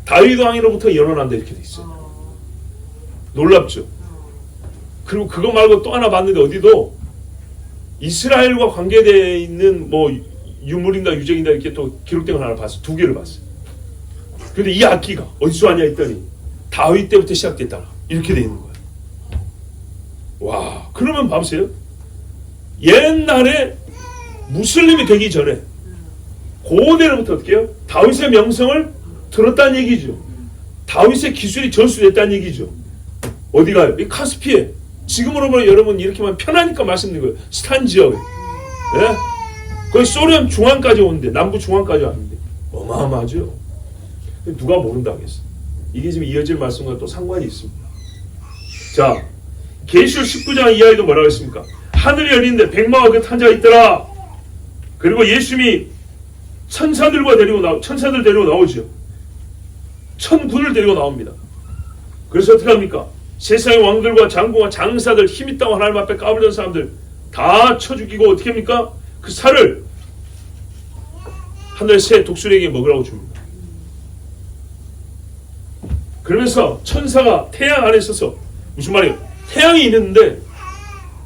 다윗 왕으로부터 연원한다 이렇게 돼 있어요. 놀랍죠? 그리고 그거 말고 또 하나 봤는데 어디도 이스라엘과 관계되어 있는 뭐 유물인가 유적인가 이렇게 또 기록된 걸 하나 봤어요. 두 개를 봤어요. 근데 이 악기가 어디서 왔냐 했더니 다윗 때부터 시작됐다 이렇게 돼 있는 거예요. 와, 그러면 봐보세요. 옛날에 무슬림이 되기 전에 고대로부터 어떻게 해요? 다윗의 명성을 들었다는 얘기죠. 다윗의 기술이 전수됐다는 얘기죠. 어디가요? 이 카스피에. 지금으로 보면 여러분 이렇게만 편하니까 말씀드린 거예요. 스탄 지역에. 예? 거의 소련 중앙까지 오는데 남부 중앙까지 왔는데 어마어마하죠. 누가 모른다 하겠어. 이게 지금 이어질 말씀과 또 상관이 있습니다. 자, 계시록 19장 이하에도 뭐라고 했습니까? 하늘이 열리는데 백마와 그 탄자가 있더라. 그리고 예수님이 천사들 데리고 나오죠. 천군을 데리고 나옵니다. 그래서 어떻게 합니까? 세상의 왕들과 장군과 장사들 힘있다고 하나님 앞에 까불던 사람들 다 쳐 죽이고 어떻게 합니까? 그 살을 하늘의 새 독수리에게 먹으라고 줍니다. 그러면서 천사가 태양 안에 있어서 무슨 말이에요? 태양이 있는데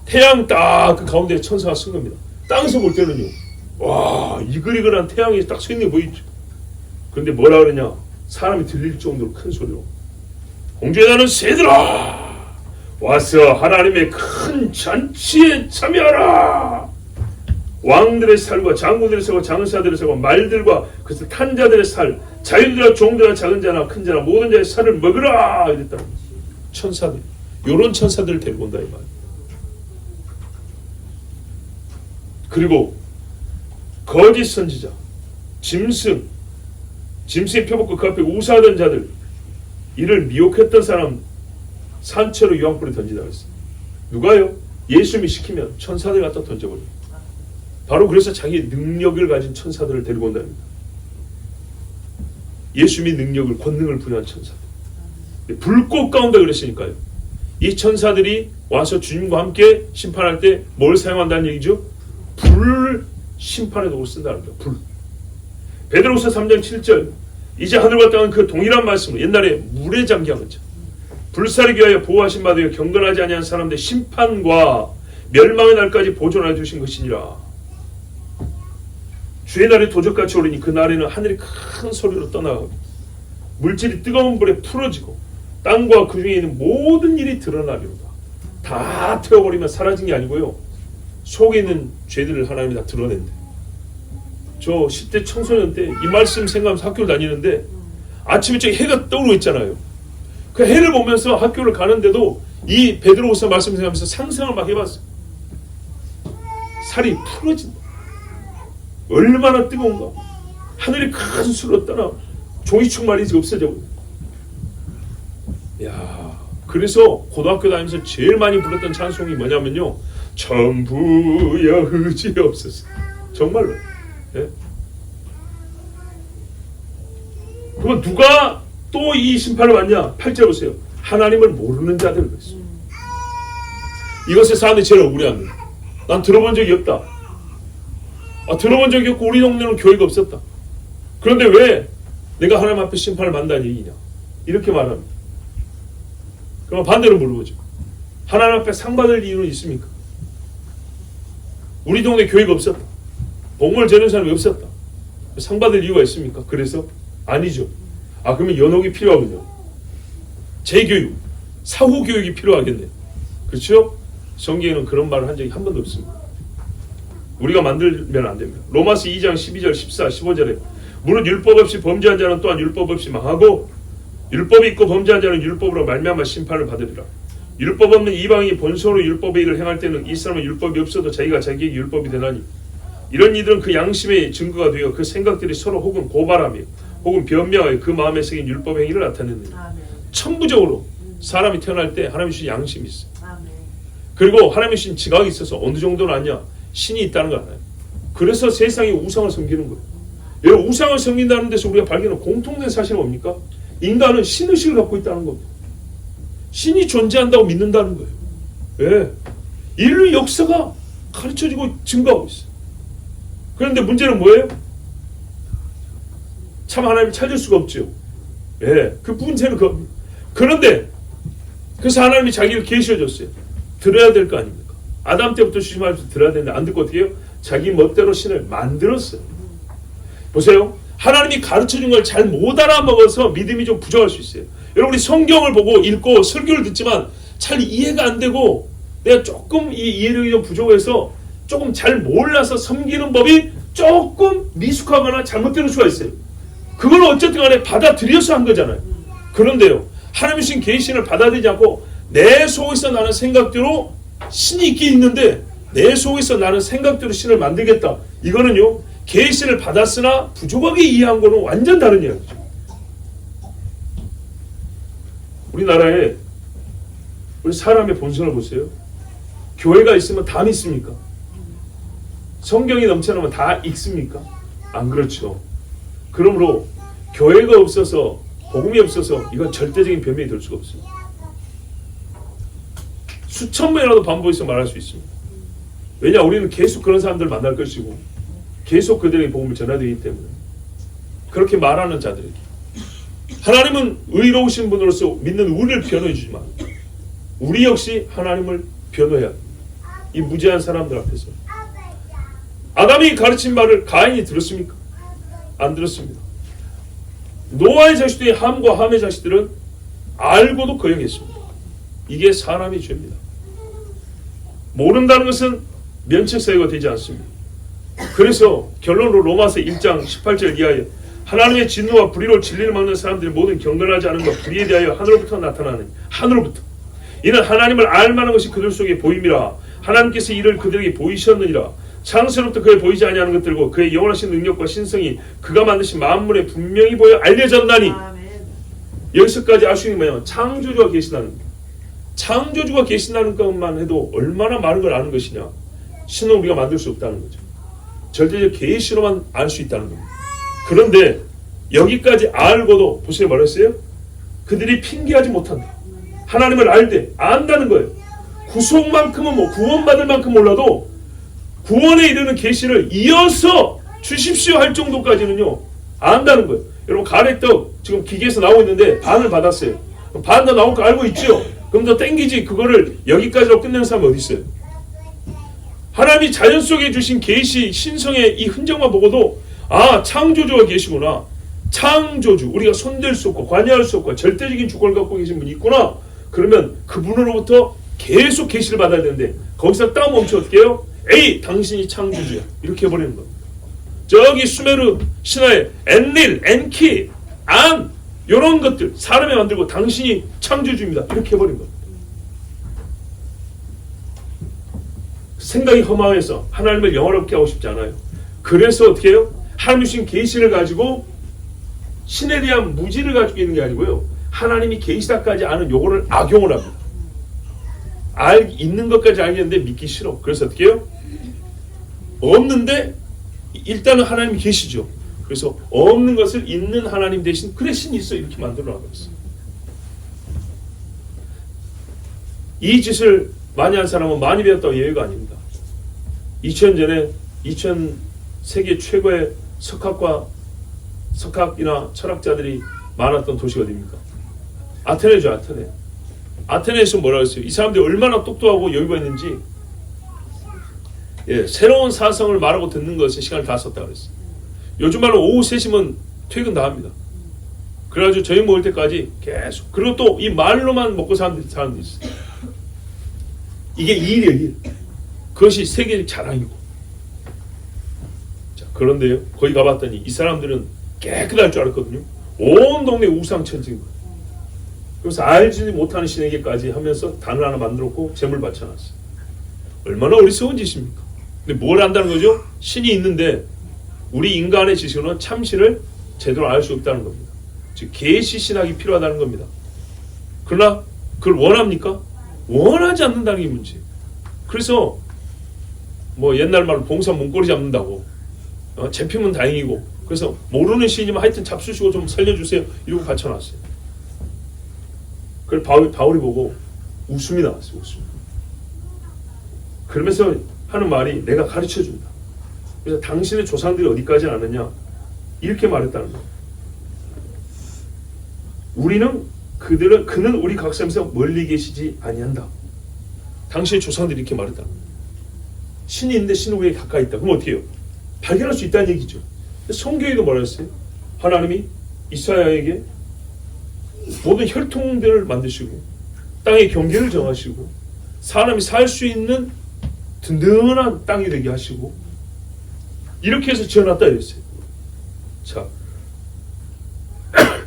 태양 딱 그 가운데 천사가 쓴 겁니다. 땅에서 볼 때는요. 와, 이글이글한 태양이 딱 서 있는 게 보이죠. 그런데 뭐라 그러냐? 사람이 들릴 정도로 큰 소리로 공주에 나는 새들아 와서 하나님의 큰 잔치에 참여하라. 왕들의 살과 장군들의 살과 장사들의 살과 말들과 그래서 탄 자들의 살, 자유들과 종들과 작은 자나 큰 자나 모든 자의 살을 먹으라 이랬다. 천사들, 요런 천사들을 데리고 온다 이 말. 그리고 거짓 선지자, 짐승, 짐승의 표복과 그 앞에 우사하던 자들, 이를 미혹했던 사람 산채로 유황불에 던지다 그랬어요. 누가요? 예수님이 시키면 천사들 갖다 던져버려요. 바로 그래서 자기 능력을 가진 천사들을 데리고 온답니다. 예수님이 능력을, 권능을 부여한 천사들. 불꽃 가운데 그랬으니까요. 이 천사들이 와서 주님과 함께 심판할 때 뭘 사용한다는 얘기죠? 불을 심판의 도구로 쓴다는 거예요. 불. 베드로후서 3장 7절, 이제 하늘과 땅은 그 동일한 말씀을 옛날에 물에 잠겨한 거죠. 불사르기 위하여 보호하신 바 되어 경건하지 아니한 사람들의 심판과 멸망의 날까지 보존하여 두신 것이니라. 주의 날이 도적같이 오르니 그 날에는 하늘이 큰 소리로 떠나가고 물질이 뜨거운 불에 풀어지고 땅과 그 중에 있는 모든 일이 드러나리로다. 다 태워버리면 사라진 게 아니고요, 속에 있는 죄들을 하나님이 다 드러낸대. 저 10대 청소년 때 이 말씀 생각하면서 학교를 다니는데 아침에 저기 해가 떠오르고 있잖아요. 그 해를 보면서 학교를 가는데도 이 베드로후서 말씀 생각하면서 상상을 막 해봤어요. 살이 풀어진다. 얼마나 뜨거운가. 하늘이 큰 수로 떠나 종이축 말이지 없어져. 야, 그래서 고등학교 다니면서 제일 많이 불렀던 찬송이 뭐냐면요, 전부여 의지없소서. 정말로. 예? 그러면 누가 또 이 심판을 받냐? 8절 보세요. 하나님을 모르는 자들 그랬어요. 이것에 사람들이 제일 억울해합니다. 난 들어본 적이 없다. 들어본 적이 없고 우리 동네는 교회가 없었다. 그런데 왜 내가 하나님 앞에 심판을 받는다는 얘기냐? 이렇게 말합니다. 그럼 반대로 물어보죠. 하나님 앞에 상 받을 이유는 있습니까? 우리 동네 교회가 없었다. 복음을 전하는 사람이 없었다. 상 받을 이유가 있습니까? 그래서? 아니죠. 그러면 연옥이 필요하군요. 재교육, 사후교육이 필요하겠네요. 그렇죠? 성경에는 그런 말을 한 적이 한 번도 없습니다. 우리가 만들면 안 됩니다. 로마서 2장 12절, 14, 15절에 무릇 율법 없이 범죄한 자는 또한 율법 없이 망하고 율법이 있고 범죄한 자는 율법으로 말미암아 심판을 받으리라. 율법 없는 이방인이 본성으로 율법의 일을 행할 때는 이 사람은 율법이 없어도 자기가 자기에게 율법이 되나니 이런 이들은 그 양심의 증거가 되어 그 생각들이 서로 혹은 고발하며 혹은 변명하여 그 마음에 새긴 율법 행위를 나타내느니라. 천부적으로 사람이 태어날 때 하나님이 주신 양심이 있어요. 그리고 하나님이 주신 지각이 있어서 어느 정도는 아냐? 신이 있다는 걸 알아요. 그래서 세상에 우상을 섬기는 거예요. 여러분, 우상을 섬긴다는 데서 우리가 발견한 공통된 사실은 뭡니까? 인간은 신의식을 갖고 있다는 겁니다. 신이 존재한다고 믿는다는 거예요. 예. 인류 역사가 가르쳐지고 증거하고 있어요. 그런데 문제는 뭐예요? 참 하나님을 찾을 수가 없죠. 예. 그 문제는 그겁니다. 그런데 그래서 하나님이 자기를 계시해줬어요. 들어야 될 거 아닙니까? 아담 때부터 주신 말씀 들어야 되는데 안 듣고 어떻게 해요? 자기 멋대로 신을 만들었어요. 보세요. 하나님이 가르쳐준 걸 잘 못 알아먹어서 믿음이 좀 부족할 수 있어요. 여러분이 성경을 보고 읽고 설교를 듣지만 잘 이해가 안 되고 내가 조금 이 이해력이 좀 부족해서 조금 잘 몰라서 섬기는 법이 조금 미숙하거나 잘못되는 수가 있어요. 그걸 어쨌든 간에 받아들여서 한 거잖아요. 그런데요, 하나님이 주신 계시를 받아들이지 않고 내 속에서 나는 생각대로 신이 있긴 있는데 내 속에서 나는 생각대로 신을 만들겠다. 이거는요, 계시를 받았으나 부족하게 이해한 거는 완전 다른 이야기죠. 우리나라에 우리 사람의 본성을 보세요. 교회가 있으면 다 믿습니까? 성경이 넘쳐나면 다 읽습니까? 안 그렇죠. 그러므로 교회가 없어서 복음이 없어서 이건 절대적인 변명이 될 수가 없어요. 수천 번이라도 반복해서 말할 수 있습니다. 왜냐, 우리는 계속 그런 사람들을 만날 것이고 계속 그들에게 복음을 전하되기 때문에. 그렇게 말하는 자들에게 하나님은 의로우신 분으로서 믿는 우리를 변호해 주지만 우리 역시 하나님을 변호해야 합니다. 이 무지한 사람들 앞에서. 아담이 가르친 말을 가인이 들었습니까? 안 들었습니다. 노아의 자식들이 함과 함의 자식들은 알고도 거역했습니다. 이게 사람의 죄입니다. 모른다는 것은 면책사유가 되지 않습니다. 그래서 결론으로 로마서 1장 18절 이하에 하나님의 진노와 불의로 진리를 막는 사람들이 모든 경건하지 않은 것 불의에 대하여 하늘로부터 나타나는 하늘로부터 이는 하나님을 알만한 것이 그들 속에 보임이라 하나님께서 이를 그들에게 보이셨느니라 창세로부터 그에 보이지 아니하는 것들고 그의 영원하신 능력과 신성이 그가 만드신 만물에 분명히 보여 알려졌나니 여기서까지 알 수 있는 뭐냐면 창조주가 계시다는 거예요. 창조주가 계신다는 것만 해도 얼마나 많은 걸 아는 것이냐. 신은 우리가 만들 수 없다는 거죠. 절대적 계시로만 알 수 있다는 겁니다. 그런데 여기까지 알고도 보세요 뭐라 했어요? 그들이 핑계하지 못한다. 하나님을 알되 안다는 거예요. 구속만큼은 뭐 구원받을 만큼 몰라도 구원에 이르는 계시를 이어서 주십시오 할 정도까지는요 안다는 거예요. 여러분 가래떡 지금 기계에서 나오고 있는데 반을 받았어요. 반 더 나올 거 알고 있죠? 그럼 더 땡기지. 그거를 여기까지로 끝내는 사람이 어디 있어요? 하나님이 자연 속에 주신 계시 신성의 이 흔적만 보고도 아 창조주가 계시구나. 창조주 우리가 손댈 수 없고 관여할 수 없고 절대적인 주권을 갖고 계신 분이 있구나. 그러면 그분으로부터 계속 계시를 받아야 되는데 거기서 딱 멈춰 어떻게 해요? 에이 당신이 창조주야 이렇게 해버리는 겁니다. 저기 수메르 신화에 엔릴, 엔키, 안 이런 것들 사람이 만들고 당신이 창조주입니다 이렇게 해버린 겁니다. 생각이 허망해서 하나님을 영화롭게 하고 싶지 않아요. 그래서 어떻게 해요? 하나님 주신 계시를 가지고 신에 대한 무지를 가지고 있는 게 아니고요. 하나님이 계시다까지 아는 요거를 악용을 합니다. 있는 것까지 알겠는데 믿기 싫어. 그래서 어떻게 해요? 없는데 일단은 하나님이 계시죠. 그래서 없는 것을 있는 하나님 대신 그래 신이 있어 이렇게 만들어 나가고 있어요. 이 짓을 많이 한 사람은 많이 배웠다고 예외가 아닙니다. 2000년 전에 2000 세계 최고의 석학이나 철학자들이 많았던 도시가 어디입니까? 아테네죠. 아테네. 아테네에서 뭐라고 했어요? 이 사람들이 얼마나 똑똑하고 여유가 있는지 새로운 사성을 말하고 듣는 것에 시간을 다 썼다고 그랬어요. 요즘 말로 오후 3시면 퇴근 다 합니다. 그래가지고 저녁 먹을 때까지 계속 그리고 또 이 말로만 먹고 사는 사람들이 있어요. 이게 일이에요. 일. 그것이 세계적 자랑이고. 자, 그런데요 거기 가봤더니 이 사람들은 깨끗할 줄 알았거든요. 온 동네 우상천지인 거예요. 그래서 알지 못하는 신에게까지 하면서 단을 하나 만들었고 재물 바쳐놨어요. 얼마나 어리석은 짓입니까? 근데 뭘 안다는 거죠? 신이 있는데 우리 인간의 지식으로는 참신을 제대로 알 수 없다는 겁니다. 즉 계시 신학이 필요하다는 겁니다. 그러나 그걸 원합니까? 원하지 않는다는 게 문제. 그래서 뭐 옛날 말로 봉사 문고리 잡는다고 잡히면 다행이고 그래서 모르는 신이면 하여튼 잡수시고 좀 살려주세요 이러고 바쳐놨어요. 그걸 바울이 보고 웃음이 나왔어요. 웃음. 그러면서 하는 말이 내가 가르쳐준다. 그래서 당신의 조상들이 어디까지 아느냐 이렇게 말했다는 거예요. 그는 우리 각성에서 멀리 계시지 아니한다. 당신의 조상들이 이렇게 말했다는 거예요. 신이 있는데 신은 우리에게 가까이 있다. 그럼 어떻게 해요? 발견할 수 있다는 얘기죠. 성경에도 뭐라 했어요? 하나님이 이사야에게 모든 혈통들을 만드시고 땅의 경계를 정하시고 사람이 살 수 있는 든든한 땅이 되게 하시고 이렇게 해서 지어놨다 이랬어요. 자,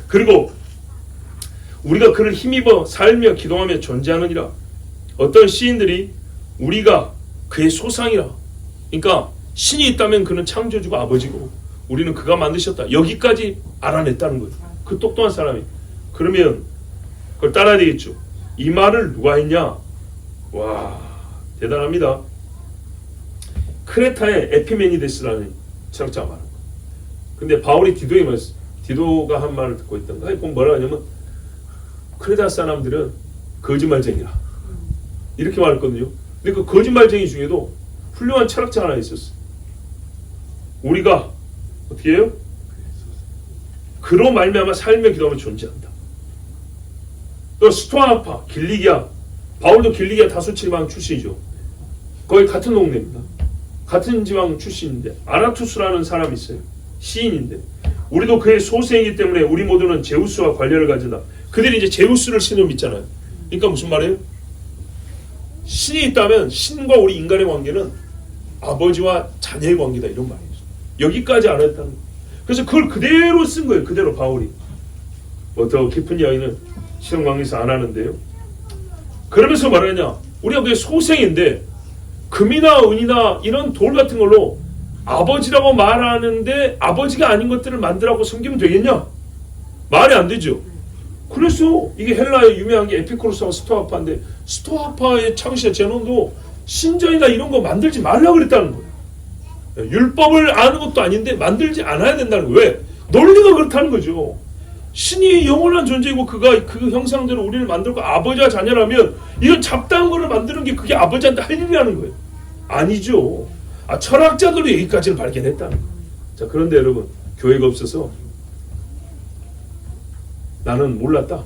그리고 우리가 그를 힘입어 살며 기도하며 존재하느니라. 어떤 시인들이 우리가 그의 소상이라. 그러니까 신이 있다면 그는 창조주가 아버지고 우리는 그가 만드셨다. 여기까지 알아냈다는 거예요. 그 똑똑한 사람이. 그러면 그걸 따라야 되겠죠. 이 말을 누가 했냐? 와, 대단합니다. 크레타의 에피메니데스라는 철학자가 말한 거예요. 근데 바울이 디도에게 말했어요. 디도가 한 말을 듣고 있던 거예요. 그럼 뭐라 하냐면 크레타 사람들은 거짓말쟁이라. 이렇게 말했거든요. 근데 그 거짓말쟁이 중에도 훌륭한 철학자가 하나 있었어요. 우리가 어떻게 해요? 그로 말미암아 살며 기도하며 존재한다. 또 스토아파, 길리기아, 바울도 길리기아 다수칠방 출신이죠. 거의 같은 동네입니다. 같은 지방 출신인데 아나투스라는 사람이 있어요. 시인인데 우리도 그의 소생이기 때문에 우리 모두는 제우스와 관련을 가진다. 그들이 이제 제우스를 신을 믿잖아요. 그러니까 무슨 말이에요? 신이 있다면 신과 우리 인간의 관계는 아버지와 자녀의 관계다 이런 말이죠. 여기까지 알았다는 거예요. 그래서 그걸 그대로 쓴 거예요. 그대로 바울이. 더 깊은 이야기는 시험 강의에서 안 하는데요. 그러면서 말하냐, 우리가 그게 소생인데 금이나 은이나 이런 돌 같은 걸로 아버지라고 말하는데 아버지가 아닌 것들을 만들라고 섬기면 되겠냐? 말이 안 되죠. 그래서 이게 헬라의 유명한 게 에피쿠로스와 스토아파인데, 스토아파의 창시자 제논도 신전이나 이런 거 만들지 말라 그랬다는 거예요. 율법을 아는 것도 아닌데 만들지 않아야 된다는 거예요. 왜? 논리가 그렇다는 거죠. 신이 영원한 존재이고 그가 그 형상대로 우리를 만들고 아버지와 자녀라면 이런 잡다한 거를 만드는 게 그게 아버지한테 할 일이라는 거예요. 아니죠. 철학자들도 여기까지는 발견했다는 거예요. 자, 그런데 여러분, 교회가 없어서 나는 몰랐다.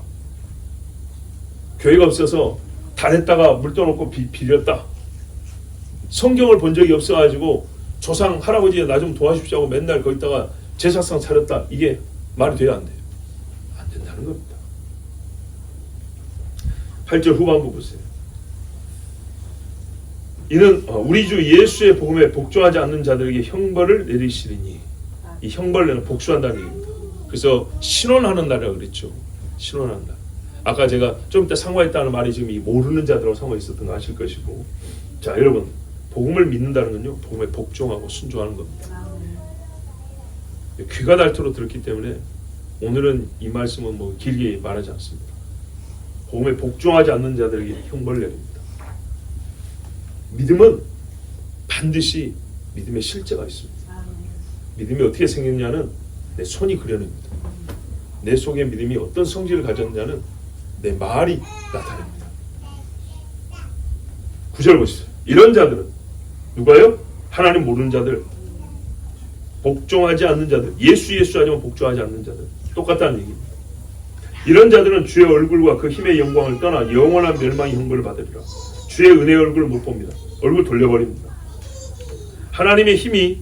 교회가 없어서 달에다가 물 떠놓고 비렸다. 성경을 본 적이 없어가지고 조상 할아버지 나 좀 도와주십시오 하고 맨날 거기다가 제사상 차렸다. 이게 말이 돼야 안 돼요. 안 된다는 겁니다. 8절 후반부 보세요. 이는 우리 주 예수의 복음에 복종하지 않는 자들에게 형벌을 내리시리니, 이 형벌을 복수한다는 얘기입니다. 그래서 신원하는 날이라고 그랬죠. 신원하는 날. 아까 제가 좀 이따 상고했다는 말이 지금 이 모르는 자들하고 상고 있었던 거 아실 것이고, 자 여러분, 복음을 믿는다는 건요, 복음에 복종하고 순종하는 겁니다. 귀가 닳도록 들었기 때문에 오늘은 이 말씀은 뭐 길게 말하지 않습니다. 복음에 복종하지 않는 자들에게 형벌을 내립니다. 믿음은 반드시 믿음의 실제가 있습니다. 믿음이 어떻게 생겼냐는 내 손이 그려냅니다. 내 속에 믿음이 어떤 성질을 가졌냐는 내 말이 나타냅니다. 9절 보시죠. 이런 자들은 누가요? 하나님 모르는 자들, 복종하지 않는 자들, 예수 아니면 복종하지 않는 자들, 똑같다는 얘기입니다. 이런 자들은 주의 얼굴과 그 힘의 영광을 떠나 영원한 멸망의 형벌을 받으리라. 주의 은혜의 얼굴을 못 봅니다. 얼굴 돌려버립니다. 하나님의 힘이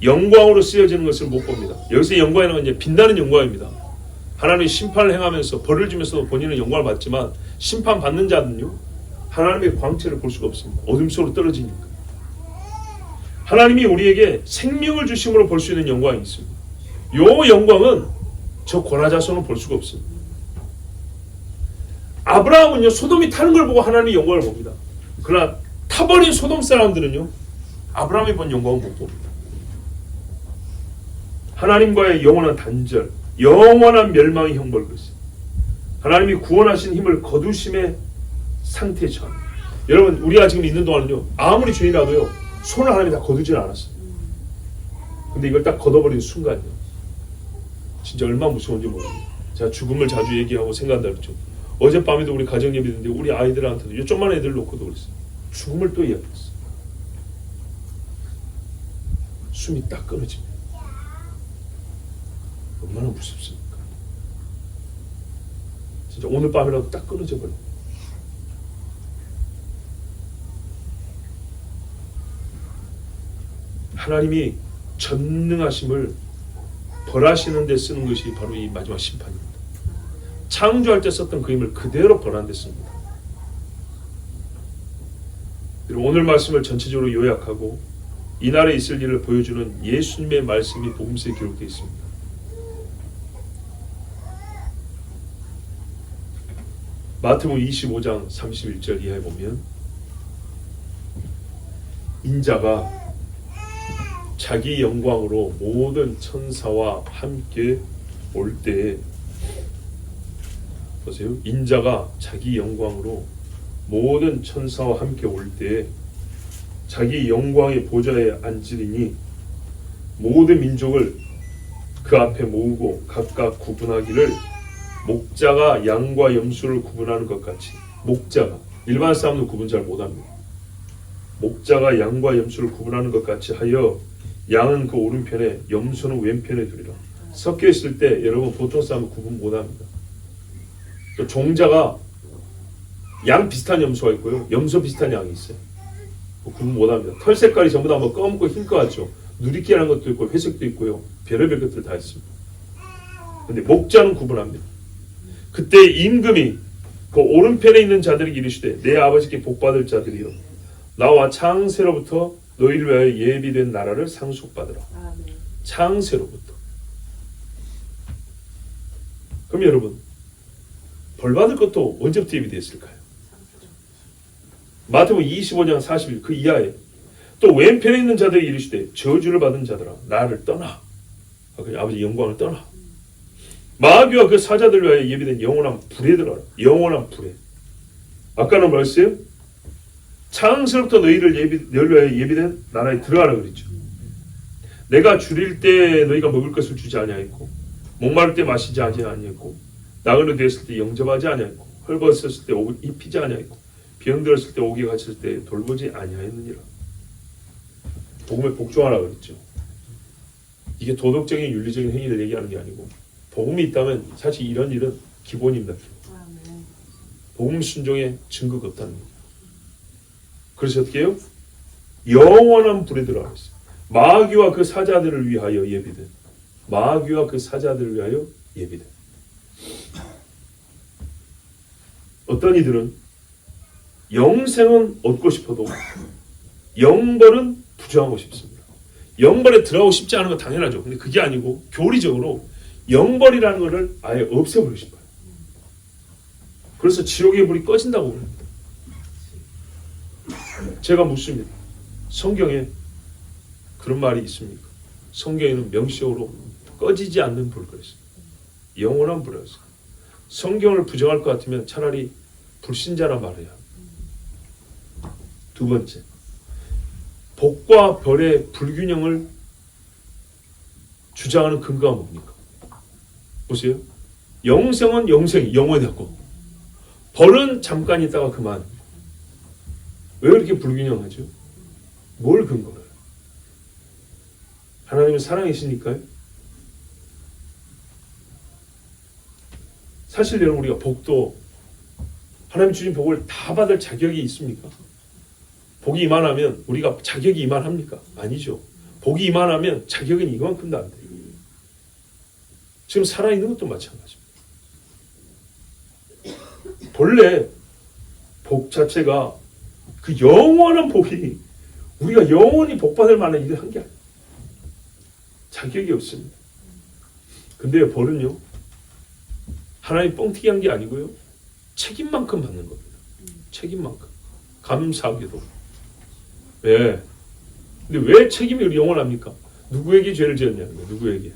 영광으로 쓰여지는 것을 못 봅니다. 여기서 영광이라는 건 이제 빛나는 영광입니다. 하나님이 심판을 행하면서 벌을 주면서도 본인은 영광을 받지만, 심판받는 자는요, 하나님의 광채를 볼 수가 없습니다. 어둠 속으로 떨어지니까. 하나님이 우리에게 생명을 주심으로 볼 수 있는 영광이 있습니다. 이 영광은 저 고라자손은 볼 수가 없습니다. 아브라함은요, 소돔이 타는 걸 보고 하나님의 영광을 봅니다. 그러나 타버린 소돔 사람들은요, 아브라함이 본 영광을 못 봅니다. 하나님과의 영원한 단절, 영원한 멸망의 형벌, 것이 하나님이 구원하신 힘을 거두심의 상태 전. 여러분, 우리가 지금 있는 동안은요, 아무리 주인이라도요, 손을 하나님이 다 거두질 않았어요. 근데 이걸 딱 걷어버리는 순간이요, 진짜 얼마나 무서운지 모릅니다. 제가 죽음을 자주 얘기하고 생각한다 그랬죠. 어젯밤에도 우리 가정예배 했는데 우리 아이들한테도, 요 조그만 애들 놓고도 그랬어요. 죽음을 또 이야기했어요. 숨이 딱 끊어집니다. 얼마나 무섭습니까? 진짜 오늘 밤이라도 딱 끊어져 버려요. 하나님이 전능하심을 벌하시는 데 쓰는 것이 바로 이 마지막 심판입니다. 창조할 때 썼던 그 힘을 그대로 벌하는 데 씁니다. 오늘 말씀을 전체적으로 요약하고 이날에 있을 일을 보여주는 예수님의 말씀이 복음서에 기록되어 있습니다. 마태복음 25장 31절 이하에 보면, 인자가 자기 영광으로 모든 천사와 함께 올 때에, 보세요. 인자가 자기 영광으로 모든 천사와 함께 올 때에 자기 영광의 보좌에 앉으리니 모든 민족을 그 앞에 모으고 각각 구분하기를 목자가 양과 염소를 구분하는 것 같이. 목자가, 일반 사람도 구분 잘 못합니다. 목자가 양과 염소를 구분하는 것 같이 하여 양은 그 오른편에 염소는 왼편에 두리라. 섞여 있을 때 여러분 보통 사람은 구분 못합니다. 종자가 양 비슷한 염소가 있고요, 염소 비슷한 양이 있어요. 구분 못합니다. 털 색깔이 전부 다 뭐 검고 흰 것 같죠. 누리끼라는 것도 있고 회색도 있고요, 별의별 것들 다 있습니다. 근데 목자는 구분합니다. 그때 임금이 그 오른편에 있는 자들에게 이르시되, 내 아버지께 복받을 자들이여, 나와 창세로부터 너희를 위하여 예비된 나라를 상속받으라. 아멘. 창세로부터. 그럼 여러분, 벌받을 것도 언제부터 예비되었을까요? 마태복음 25장 40일 그 이하에 또 왼편에 있는 자들이 이르시되 저주를 받은 자들아 나를 떠나. 아버지 영광을 떠나. 마귀와 그 사자들을 위하여 예비된 영원한 불에 들어라. 영원한 불에. 아까는 뭐였어요? 창세로부터 너희를 위하여 예비된 나라에 들어가라 그랬죠. 내가 줄일 때 너희가 먹을 것을 주지 아니하였고 목마를 때 마시지 아니하였고 나그네 되었을 때 영접하지 아니하였고 헐벗었을 때 옷 입히지 아니하였고 병들었을 때 옥에 갇혔을 때 돌보지 아니하였느니라. 복음에 복종하라 그랬죠. 이게 도덕적인 윤리적인 행위를 얘기하는 게 아니고 복음이 있다면 사실 이런 일은 기본입니다. 아멘. 복음 순종에 증거가 없다는 거죠. 그래서 어떻게 해요? 영원한 불에 들어가 있어요. 마귀와 그 사자들을 위하여 예비된. 마귀와 그 사자들을 위하여 예비된. 어떤 이들은 영생은 얻고 싶어도 영벌은 부정하고 싶습니다. 영벌에 들어가고 싶지 않은 건 당연하죠. 근데 그게 아니고 교리적으로 영벌이라는 것을 아예 없애버리고 싶어요. 그래서 지옥의 불이 꺼진다고 그럽니다. 제가 묻습니다. 성경에 그런 말이 있습니까? 성경에는 명시적으로 꺼지지 않는 불 그랬어요. 영원한 불이었어요. 성경을 부정할 것 같으면 차라리 불신자라 말해야. 두 번째, 복과 벌의 불균형을 주장하는 근거가 뭡니까? 보세요. 영생은 영생이 영원하고 벌은 잠깐 있다가 그만. 왜 그렇게 불균형하죠? 뭘 근거로? 하나님은 사랑이시니까요? 사실 여러분 우리가 복도 하나님 주신 복을 다 받을 자격이 있습니까? 복이 이만하면 우리가 자격이 이만합니까? 아니죠. 복이 이만하면 자격은 이만큼도 안 돼요. 지금 살아있는 것도 마찬가지입니다. 본래 복 자체가 그 영원한 복이 우리가 영원히 복받을 만한 일을 한 게 아니에요. 자격이 없습니다. 근데 벌은요. 하나님 뻥튀기 한 게 아니고요. 책임만큼 받는 겁니다. 책임만큼. 감사하게도. 왜? 근데 왜 책임이 영원합니까? 누구에게 죄를 지었냐는 거예요. 누구에게.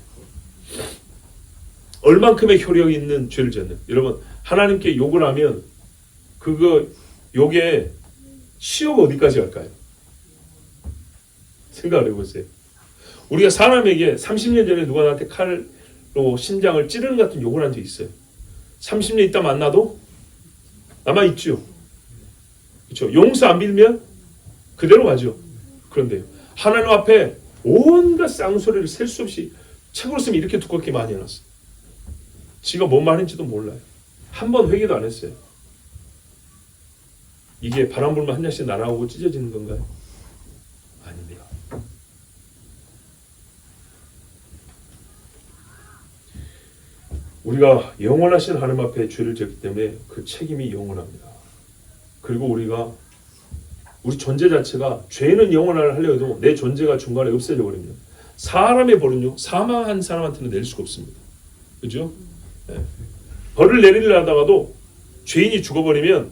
얼만큼의 효력이 있는 죄를 지었냐. 여러분 하나님께 욕을 하면 그거 욕의 시효가 어디까지 갈까요? 생각을 해보세요. 우리가 사람에게 30년 전에 누가 나한테 칼로 심장을 찌르는 같은 욕을 한 적 있어요. 30년 있다 만나도 남아있죠. 그렇죠? 용서 안 빌면 그대로 가죠. 그런데 하나님 앞에 온갖 쌍소리를 셀 수 없이 책으로 쓰면 이렇게 두껍게 많이 해놨어요. 지가 뭔 말인지도 몰라요. 한 번 회개도 안 했어요. 이게 바람 불면 한 장씩 날아오고 찢어지는 건가요? 아닙니다. 우리가 영원하신 하나님 앞에 죄를 지었기 때문에 그 책임이 영원합니다. 그리고 우리 존재 자체가 죄는 영원하려 하려 해도 내 존재가 중간에 없어져 버리면 사람의 벌은요 사망한 사람한테는 낼 수가 없습니다. 그죠? 네. 벌을 내리려 하다가도 죄인이 죽어버리면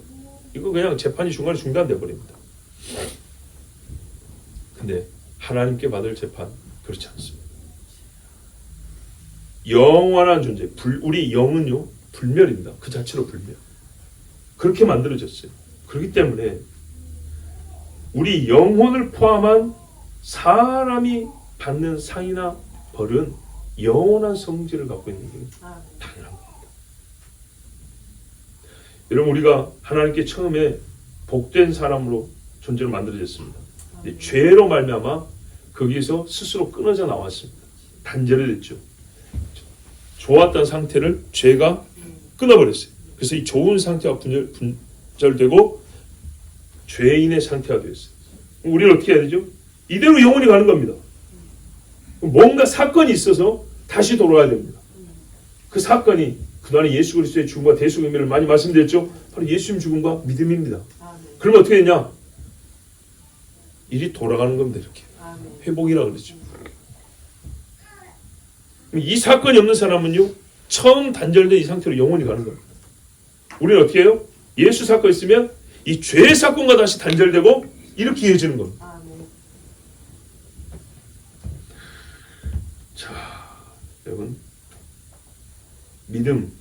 이거 그냥 재판이 중간에 중단돼 버립니다. 근데 하나님께 받을 재판 그렇지 않습니다. 영원한 존재, 우리 영은요 불멸입니다. 그 자체로 불멸. 그렇게 만들어졌어요. 그렇기 때문에 우리 영혼을 포함한 사람이 받는 상이나 벌은 영원한 성질을 갖고 있는 게 당연한 겁니다. 여러분 우리가 하나님께 처음에 복된 사람으로 존재를 만들어졌습니다. 근데 죄로 말미암아 거기에서 스스로 끊어져 나왔습니다. 단절됐죠. 좋았던 상태를 죄가 끊어버렸어요. 그래서 이 좋은 상태가 분절되고 죄인의 상태가 되었어요. 우리는 어떻게 해야 되죠? 이대로 영원히 가는 겁니다. 뭔가 사건이 있어서 다시 돌아가야 됩니다. 그 사건이 그동안에 예수 그리스도의 죽음과 대속의 의미를 많이 말씀드렸죠. 바로 예수님 죽음과 믿음입니다. 그러면 어떻게 되냐? 일이 돌아가는 겁니다. 이렇게 아멘. 회복이라 그러죠. 이 사건이 없는 사람은요, 처음 단절된 이 상태로 영원히 가는 겁니다. 우리는 어떻게 해요? 예수 사건 있으면 이 죄 사건과 다시 단절되고 이렇게 이어지는 겁니다. 아멘. 자, 여러분, 믿음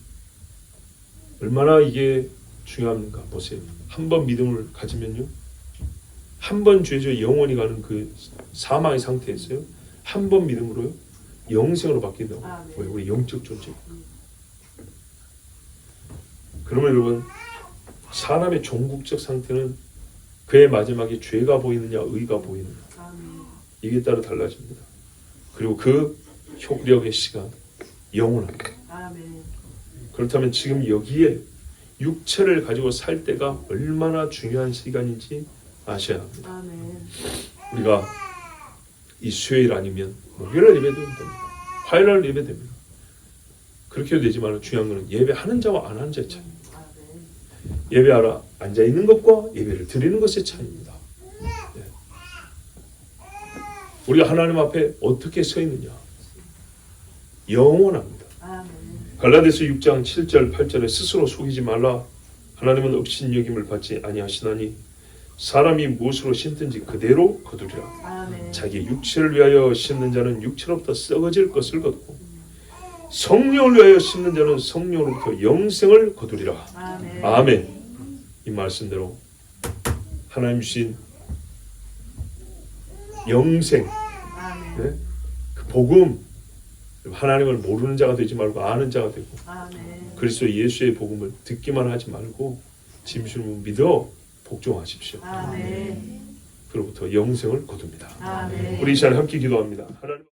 얼마나 이게 중요합니까? 보세요. 한 번 믿음을 가지면요, 한 번 죄죠 영원히 가는 그 사망의 상태에서요, 한 번 믿음으로요 영생으로 바뀐다고. 아멘. 왜? 우리 영적 존재. 그러면 여러분, 사람의 종국적 상태는 그의 마지막에 죄가 보이느냐 의가 보이느냐, 아멘. 이게 따라 달라집니다. 그리고 그 효력의 시간 영원합니다. 아멘. 그렇다면 지금 여기에 육체를 가지고 살 때가 얼마나 중요한 시간인지 아셔야 합니다. 아멘. 우리가 이 수요일 아니면 목요일 예배도 됩니다. 화요일 예배 됩니다. 그렇게 해도 되지만 중요한 것은 예배하는 자와 안 하는 자의 차이. 아멘. 예배하러 앉아 있는 것과 예배를 드리는 것의 차이입니다. 네. 우리가 하나님 앞에 어떻게 서 있느냐, 영원합니다. 아멘. 갈라디아서 6장 7절 8절에 스스로 속이지 말라. 하나님은 업신여김을 받지 아니하시나니 사람이 무엇으로 심든지 그대로 거두리라. 아멘. 자기 육체를 위하여 심는 자는 육체로부터 썩어질 것을 거두고 성령을 위하여 심는 자는 성령으로부터 영생을 거두리라. 아멘. 아멘. 이 말씀대로 하나님 주신 영생, 아멘. 네? 그 복음, 하나님을 모르는 자가 되지 말고 아는 자가 되고, 아멘. 그리스도 예수의 복음을 듣기만 하지 말고 진심으로 믿어 복종하십시오. 아멘. 그로부터 영생을 거둡니다. 아멘. 우리 이 시간에 함께 기도합니다. 하나님.